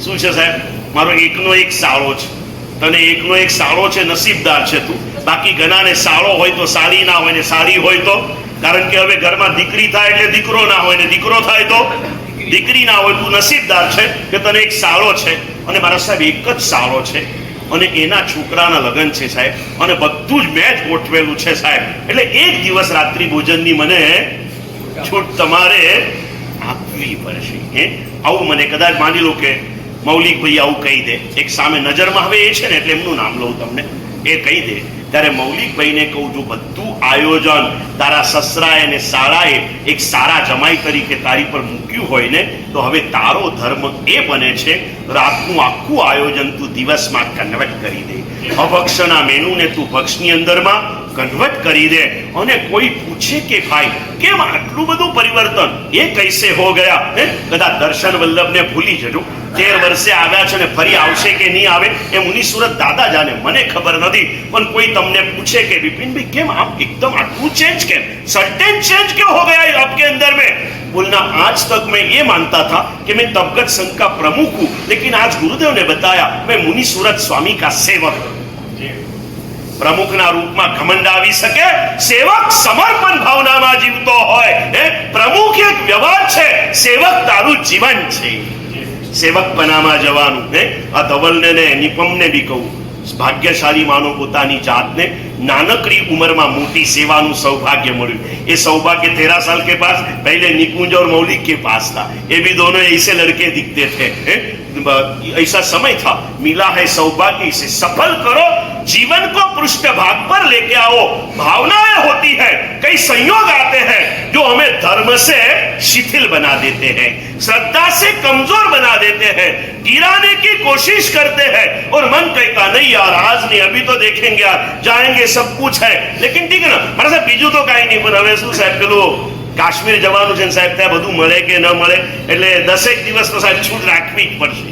શું છે સાહેબ, મારો એકનો એક સાળો છે, તને એકનો એક સાળો છે, નસીબદાર છે તું। બાકી ઘણાને સાળો હોય તો સાળી ના હોય ને સાળી હોય તો, કારણ કે હવે ઘરમાં દીકરી થાય એટલે દીકરો ના હોય ને દીકરો થાય તો દીકરી ના હોય। તું નસીબદાર છે કે તને એક સાળો છે, અને મારા સાહેબ એક જ સાળો છે, અને એના છોકરાના લગ્ન છે સાહેબ, અને બધું જ મેં જ ગોઠવેલું છે સાહેબ। એટલે એક દિવસ રાત્રિ ભોજનની મને છૂટ તમારે આપવી પડશે। આવું મને કદાચ માની લો કે મૌલિકભાઈ આવું કહી દે, એક સામે નજરમાં હવે એ છે ને એટલે એમનું નામ લઉં તમને, એ કહી દે ત્યારે મૌલિકભાઈને કહું છું, બધું આયોજન તારા સસરાએ અને સાળાએ એક સારા જમાઈ તરીકે તારી પર મૂક્યું હોય ને, તો હવે તારો ધર્મ એ બને છે રાતનું આખું આયોજન તું દિવસમાં કન્વર્ટ કરી દે। અભક્ષના મેનુને તું ભક્ષની અંદરમાં કન્વર્ટ કરી દે। અને કોઈ પૂછે કે ભાઈ કેમ આટલું બધું પરિવર્તન, એ કૈસે હો ગયા? કદાચ દર્શન વલ્લભને ભૂલી જજો, 13 વર્ષે આવ્યા છે ને ફરી આવશે કે નહીં આવે એ મુનિ સુરત દાદા જાને, મને ખબર નથી। પણ કોઈ તમને पूछे कि विपिन भाई केम आप एकदम आटू चेंज केम, सडन चेंज क्यों हो गया आपके अंदर में? बोलना आज तक मैं ये मानता था कि मैं तबगत संघ का प्रमुख हूं, लेकिन आज गुरुदेव ने बताया मैं मुनि सूरत स्वामी का सेवक हूं। प्रमुख ना रूप में घमंड आवी सके, सेवक समर्पण भावना में जीवतो होय। प्रमुख एक व्यवहार छे, सेवक तारू जीवन छे। सेवक बनामा जवानुं। आ धवलने ने निपमने भी कहूं, ભાગ્યશાળી માનો પોતાની જાતને, નાનકડી ઉંમરમાં મોટી સેવાનું સૌભાગ્ય મળ્યું। ये सौभाग्य 13 साल के पास, पहले निकुंज और मौलिक के पास था। ये भी दोनों ऐसे लड़के दिखते थे, ऐसा समय था। मिला है सौभाग्य, इसे सफल करो, जीवन को पृष्ठ भाग पर लेके आओ। भावनाएं होती है, कई संयोग आते हैं जो हमें धर्म से शिथिल बना देते हैं, श्रद्धा से कमजोर बना देते हैं, गिराने की कोशिश करते हैं, और मन कहता नहीं यार आज नहीं, अभी तो देखेंगे यार, जाएंगे, सब कुछ है। लेकिन ठीक है ना, मारा साहब बीजू तो कई नहीं, पर हमें शू साहेब पेलू काश्मीर जवानुं छे साहेब, त्यां बधुं मळे के न मळे એટલે 10 દિવસ તો સાહેબ છૂટ રાખવી જ પડશે।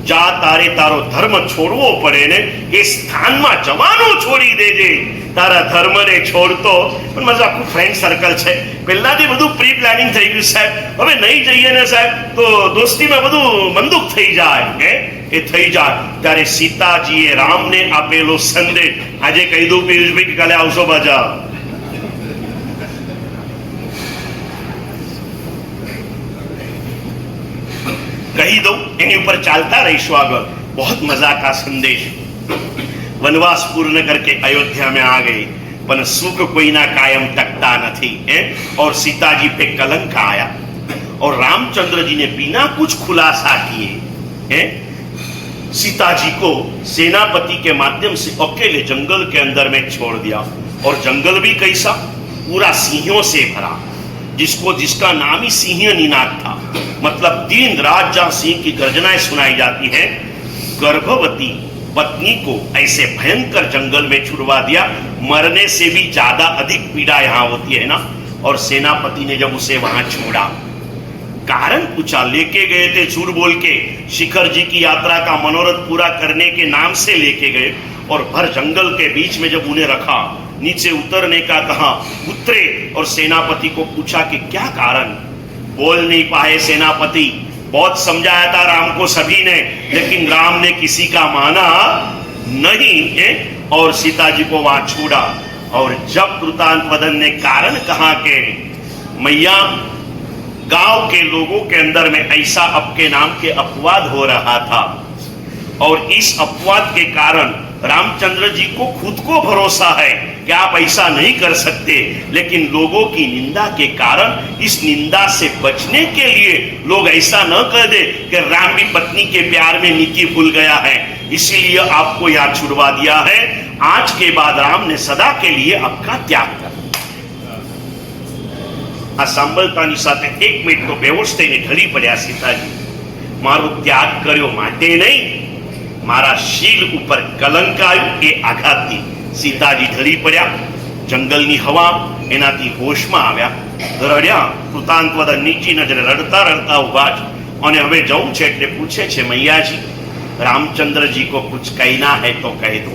જા તારે તારો ધર્મ છોડવો પડે ને, એ સ્થાનમાં જવાનું છોડી દેજે। તારા ધર્મને છોડતો, પણ મારું આખું ફ્રેન્ડ સર્કલ છે, પહેલાથી બધું પ્રી પ્લાનિંગ થઈ ગયું સાહેબ। હવે નહીં જઈએ ને સાહેબ તો દોસ્તીમાં બધું બંદૂક થઈ જાય। એ થઈ જાય ત્યારે સીતાજીએ રામને આપેલો સંદેશ આજે કહી દઉં પિયુષભાઈ કે કાલે આવશો પાછા? कही दो, एनी ऊपर चालता रहीशु आगे। बहुत मजा का संदेश। वनवास पूर्ण करके अयोध्या में आ गए, पर सुख कोई ना कायम टकता नहीं, और सीता जी पे कलंक आया, और रामचंद्र जी ने बिना कुछ खुलासा किए सीता जी को सेनापति के माध्यम से अकेले जंगल के अंदर में छोड़ दिया। और जंगल भी कैसा, पूरा सिंहों से भरा, जिसका नाम ही सिंह निनाद था। मतलब दिन रात जहां सिंह की गर्जनाएं सुनाई जाती है। गर्भवती पत्नी को ऐसे भयंकर जंगल में छुड़वा दिया, मरने से भी ज्यादा अधिक पीड़ा यहां होती है ना। और सेनापति ने जब उसे वहां छोड़ा, कारण पूछा, लेके गए थे झूठ बोल के, शिखर जी की यात्रा का मनोरथ पूरा करने के नाम से लेके गए, और भर जंगल के बीच में जब उन्हें रखा, नीचे उतरने का कहा, उतरे, और सेनापति को पूछा कि क्या कारण? बोल नहीं पाए सेनापति। बहुत समझाया था राम को सभी ने, लेकिन राम ने किसी का माना नहीं है, और सीता जी को वहां छोड़ा। और जब कृतांत वदन ने कारण कहा कि मैया गांव के लोगों के अंदर में ऐसा आपके नाम के अपवाद हो रहा था, और इस अपवाद के कारण रामचंद्र जी को खुद को भरोसा है कि आप ऐसा नहीं कर सकते, लेकिन लोगों की निंदा के कारण इस निंदा से बचने के लिए लोग ऐसा न कर दे कि राम भी पत्नी के प्यार में नीति भूल गया है, इसीलिए आपको यहाँ छुड़वा दिया है। आज के बाद राम ने सदा के लिए आपका त्याग कर। आ सांभळतानी साथे 1 मिनिट तो बेहोश थईने ढળી પડ્યા सीताजी। મારો ત્યાગ કર્યો માટે નહીં, મારા શીલ ઉપર કલંક આવ્યું એ આઘાતથી સીતાજી ઢળી પડ્યા. જંગલની હવા એનાથી હોશમાં આવ્યા, રડ્યા, કૃતાંતવદ નીચી નજરે રડતા રડતા ઉભા છે. અને હવે જવું છે એટલે પૂછે છે, મૈયાજી રામચંદ્રજી કો કુછ કહેના હૈ તો કહી દો.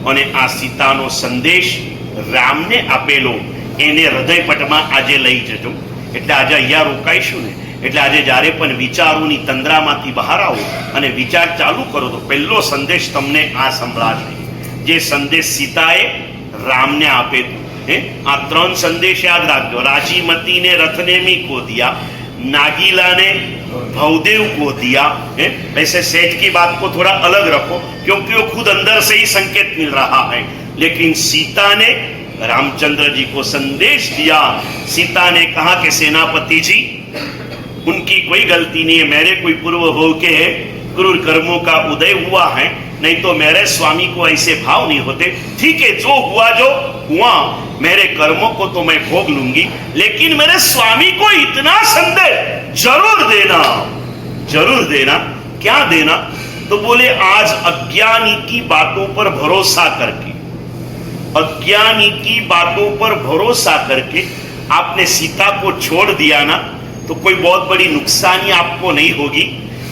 અને આ સીતાનો સંદેશ રામને આપેલો એને હૃદયપટમાં આજે લઈ જજો. એટલે આજે અહીંયા રોકાઈશું ને, એટલે આજે જ્યારે પણ વિચારોની તંદ્રામાંથી બહાર આવો અને વિચાર ચાલુ કરો તો પહેલો સંદેશ તમને આ સંભળાશે, જે સંદેશ સીતાએ રામને આપેલું. આ 3 संदेश याद रखो. राजीमती ने रथनेमी को दिया, नागीला ने भवदेव को दिया. वैसे सेठ की बात को थोड़ा अलग रखो क्योंकि वो खुद अंदर से ही संकेत मिल रहा है, लेकिन सीता ने रामचंद्र जी को संदेश दिया. सीता ने कहा कि सेनापति जी उनकी कोई गलती नहीं है, मेरे कोई पूर्व हो के क्रूर कर्मों का उदय हुआ है, नहीं तो मेरे स्वामी को ऐसे भाव नहीं होते. ठीक है, जो हुआ जो हुआ, मेरे कर्मों को तो मैं भोग लूंगी, लेकिन मेरे स्वामी को इतना संदेश जरूर देना, जरूर देना. क्या देना? तो बोले आज अज्ञानी की बातों पर भरोसा करके, अज्ञानी की बातों पर भरोसा करके आपने सीता को छोड़ दिया ना, तो कोई बहुत बड़ी नुकसानी आपको नहीं होगी.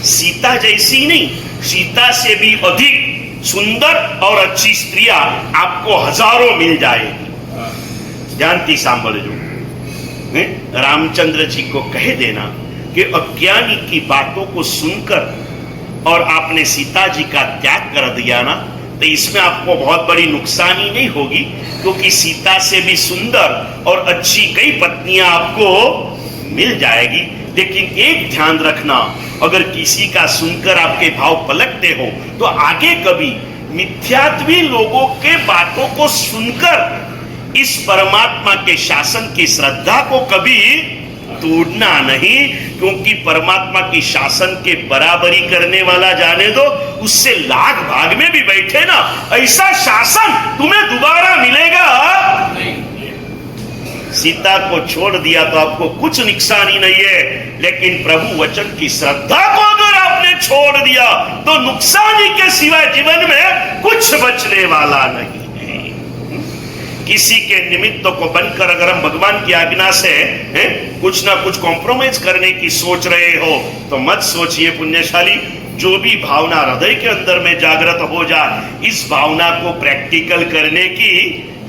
सीता जैसी नहीं, सीता से भी अधिक सुंदर और अच्छी स्त्रियां आपको हजारों मिल जाएगी. जानती सांभळजो. रामचंद्र जी को कह देना कि अज्ञानी की बातों को सुनकर और आपने सीता जी का त्याग कर दिया ना, तो इसमें आपको बहुत बड़ी नुकसानी नहीं होगी, क्योंकि सीता से भी सुंदर और अच्छी कई पत्नियां आपको मिल जाएगी. लेकिन एक ध्यान रखना, अगर किसी का सुनकर आपके भाव पलटते हो तो आगे कभी मिथ्यात्वी लोगों के बातों को सुनकर इस परमात्मा के शासन की श्रद्धा को कभी तोड़ना नहीं, क्योंकि परमात्मा की शासन के बराबरी करने वाला जाने दो, उससे लाख भाग में भी बैठे ना, ऐसा शासन तुम्हें दोबारा मिलेगा नहीं. सीता को छोड़ दिया तो आपको कुछ नुकसानी नहीं है, लेकिन प्रभु वचन की श्रद्धा को अगर आपने छोड़ दिया तो नुकसानी के सिवाय जीवन में कुछ बचने वाला नहीं है. किसी के निमित्त को बनकर अगर हम भगवान की आज्ञा से कुछ ना कुछ कॉम्प्रोमाइज करने की सोच रहे हो तो मत सोचिए पुण्यशाली. जो भी भावना हृदय के अंदर में जागृत हो जाए, इस भावना को प्रैक्टिकल करने की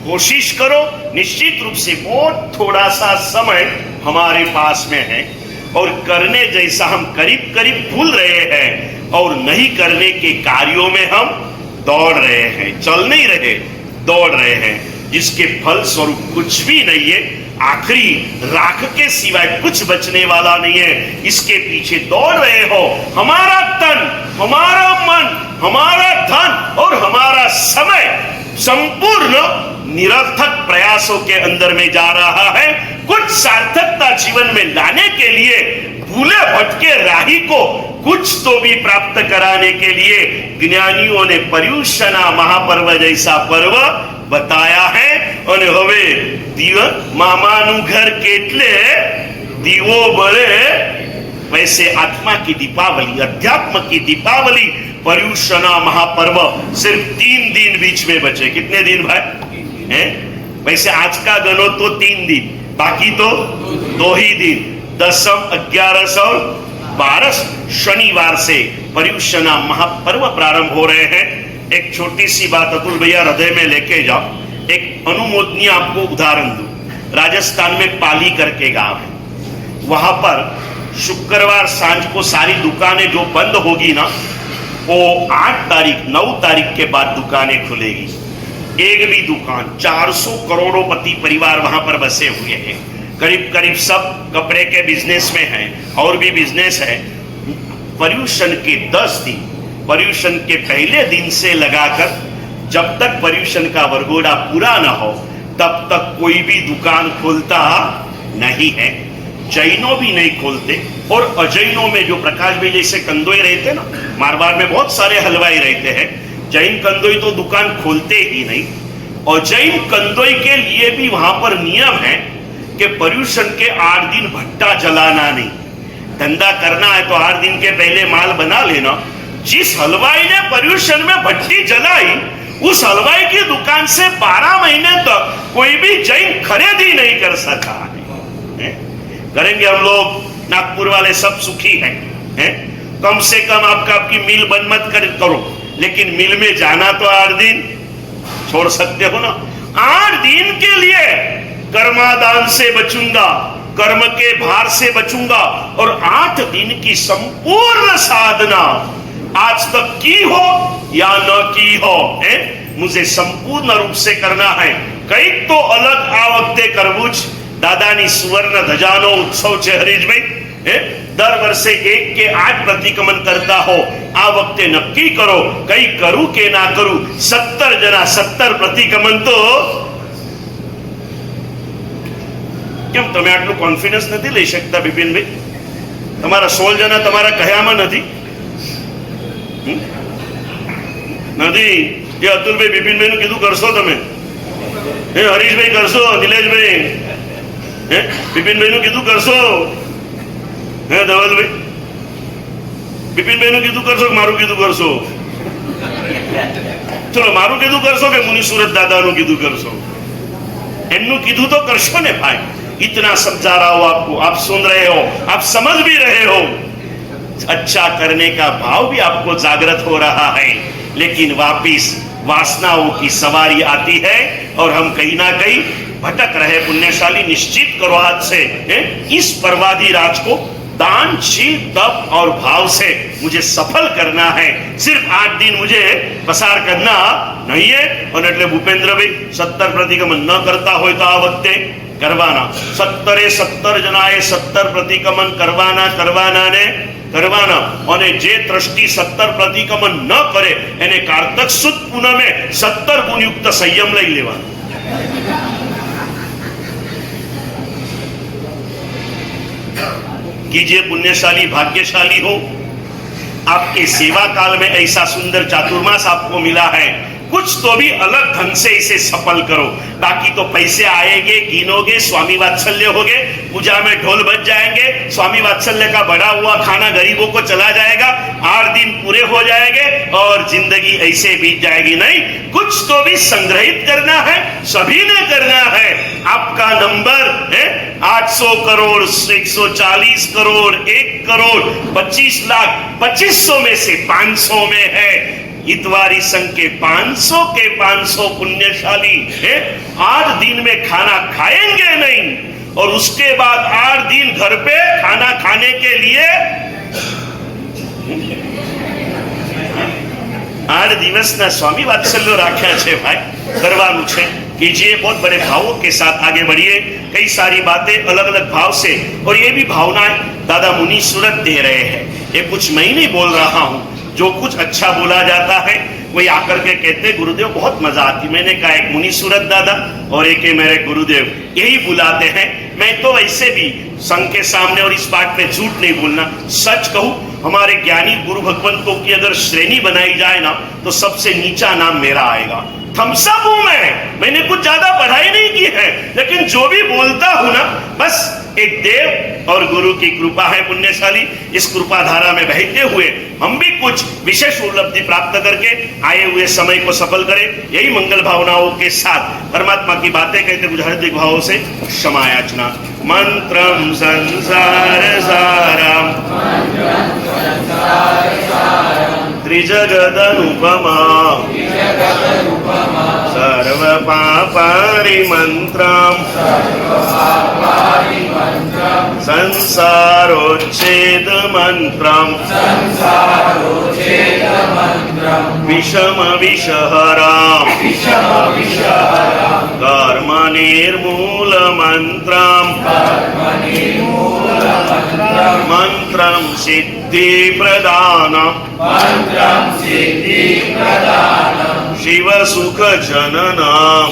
कोशिश करो. निश्चित रूप से बहुत थोड़ा सा समय हमारे पास में है और करने जैसा हम करीब करीब भूल रहे हैं और नहीं करने के कार्यों में हम दौड़ रहे हैं, चल नहीं रहे, दौड़ रहे हैं, जिसके फल स्वरूप कुछ भी नहीं है. आखिरी राख के सिवाय कुछ बचने वाला नहीं है. इसके पीछे दौड़ रहे हो, हमारा तन, हमारा मन, हमारा धन और हमारा समय संपूर्ण निरर्थक प्रयासों के अंदर में जा रहा है. कुछ सार्थकता जीवन में लाने के लिए भूले भटके राही को कुछ तो भी प्राप्त कराने के लिए ज्ञानियों ने पर्युषणा महापर्व जैसा पर्व बताया है. અને હવે મામાનું ઘર કેટલે દીવો બળે, वैसे आत्मा की दीपावली, अध्यात्म की दीपावली, पर्युषणा महापर्व सिर्फ 3 दिन बीच में बचे. कितने दिन भाई हैं? वैसे आज का गणो तो 3 दिन, बाकी तो 2 ही दिन, 10, 11 और 12 शनिवार से पर्युषणा महापर्व प्रारंभ हो रहे हैं. एक छोटी सी बात अतुल भैया हृदय में लेके जाओ. एक अनुमोदनीय आपको उदाहरण दूं. राजस्थान में पाली करके गांव है, वहां पर शुक्रवार सांझ को सारी दुकानें जो बंद होगी ना, वो 8 तारीख 9 तारीख के बाद दुकानें खुलेगी. एक भी दुकान, 400 करोड़ोपति परिवार वहां पर बसे हुए हैं. करीब करीब सब कपड़े के बिजनेस में हैं और भी बिजनेस है. पर्युषण के 10 दिन, पर्युषण के पहले दिन से लगाकर जब तक पर्युषण का वरघोड़ा पूरा न हो तब तक कोई भी दुकान खोलता नहीं है. जैनों भी नहीं खोलते और अजैनों में जो प्रकाश भाई जैसे कंदोई रहते ना, मारवाड़ में बहुत सारे हलवाई रहते हैं, जैन कंदोई तो दुकान खोलते ही नहीं. और जैन कंदोई के लिए भी वहां पर नियम है कि पर्युषण के 8 दिन भट्टा जलाना नहीं. धंधा करना है तो 8 दिन के पहले माल बना लेना। जिस हलवाई ने पर्यूषण में भट्टी जलाई, उस हलवाई की दुकान से 12 महीने तक कोई भी जैन खरीदी नहीं कर सका है? करेंगे हम लोग, नागपुर वाले सब सुखी हैं। कम से कम आपकी मिल बंद मत करो, लेकिन मिल में जाना तो 8 दिन छोड़ सकते हो ना। 8 दिन के लिए कर्मादान से बचूंगा, कर्म के भार से बचूंगा, और 8 दिन की संपूर्ण साधना आज तक की हो या न की हो, मुझे संपूर्ण रूप से करना है। कई तो अलग आ वखते करवू ज दादानी सुवर्ण धजानो उत्सव छे हरीशभाई। दर वर्षे 1 के 8 प्रतिक्रमण करता हो, आ वखते नक्की करो कई करू के ना करू। 70 जना 70 प्रतिक्रमण तो કેમ તમે આટલું કોન્ફિડન્સ નથી લઈ શકતા બિપિનભાઈ? તમારા 16 જણા તમારા કયામાં નથી? નથી એ અતુલભાઈ બિપિનભાઈ નું કીધું કરશો તમે? હે હરીશભાઈ કરશો? નિલેશભાઈ હે બિપિનભાઈ નું કીધું કરશો? હે ધવલભાઈ બિપિનભાઈ નું કીધું કરશો કે મારું કીધું કરશો? ચલો મારું કીધું કરશો કે મુનિ સુરત દાદા નું કીધું કરશો? એમનું કીધું તો કરશો ને ભાઈ। इतना समझा रहा हूं आपको, आप सुन रहे हो, आप समझ भी रहे हो। अच्छा करने का भाव भी आपको जागृत हो रहा है, लेकिन वापिस वासनाओं की सवारी आती है और हम कहीं ना कहीं भटक रहे। पुण्यशाली निश्चित करो आज से इस परवादी राज को दानशील तप और भाव से मुझे सफल करना है। सिर्फ 8 दिन मुझे पसार करना नहीं है। और એટલે ભૂપેન્દ્રભાઈ 70 प्रतिक्रमण न करता हो तो आ वखते करवाना। 70 जनाए 70 प्रतिक्रमण करवाना ने करवाना। અને જે ટ્રસ્ટી 70 प्रतिक्रमण न करे એને કાર્તક સુદ પૂનમે 70 ગુણયુક્ત સંયમ લઈ લેવાનો। कीजिए पुण्यशाली भाग्यशाली हो, आपके सेवा काल में ऐसा सुंदर चातुर्मास आपको मिला है। कुछ तो भी अलग ढंग से इसे सफल करो, बाकी तो पैसे आएंगे, गिनोगे, स्वामी वात्सल्य होगे, पूजा में ढोल बज जाएंगे, स्वामी वात्सल्य का बढ़ा हुआ खाना गरीबों को चला जाएगा, 8 दिन पूरे हो जाएंगे और जिंदगी ऐसे बीत जाएगी। नहीं, कुछ तो भी संग्रहित करना है, सभी ने करना है। आपका नंबर है 800 करोड़, 140 करोड़, 1 करोड़ 25 लाख 2500 में से 500 में है। इतवारी संघ के 500 के 500 पुण्यशाली 8 दिन में खाना खाएंगे नहीं, और उसके बाद 8 दिन घर पे खाना खाने के लिए 8 दिवस ना स्वामी वात्सल्य राख्या छे भाई, करवानु छे। कीजिए, बहुत बड़े भावों के साथ आगे बढ़िए। कई सारी बातें अलग अलग भाव से, और ये भी भावनाएं दादा मुनि सूरत दे रहे हैं। ये कुछ मैं ही नहीं बोल रहा हूं, जो कुछ अच्छा बोला जाता है वही आकर के कहते गुरुदेव बहुत मजा आती। मैंने कहा एक मुनि सूरत दादा और एक मेरे गुरुदेव यही बुलाते हैं। मैं तो ऐसे भी संघ के सामने और इस बात पे झूठ नहीं बोलना, सच कहूं, हमारे ज्ञानी गुरु भगवंतों की अगर श्रेणी बनाई जाए ना तो सबसे नीचा नाम मेरा आएगा। थम्सअप हूं मैंने कुछ ज्यादा पढ़ाई नहीं की है, लेकिन जो भी बोलता हूं ना बस एक देव और गुरु की कृपा है पुण्यशाली। इस कृपा धारा में बहते हुए हम भी कुछ विशेष उपलब्धि प्राप्त करके आए हुए समय को सफल करें, यही मंगल भावनाओं के साथ परमात्मा की बातें कहते कुछ हार्दिक भावों से क्षमा याचना। मंत्रम संसार सारम त्रिजगदनुपमा सर्व पापारि मंत्रम संसारोच्छेद मंत्रम विषम विषहराम कर्म निर्मूल मंत्रम मंत्रम सिद्धि प्रदानम शिव सुख जननम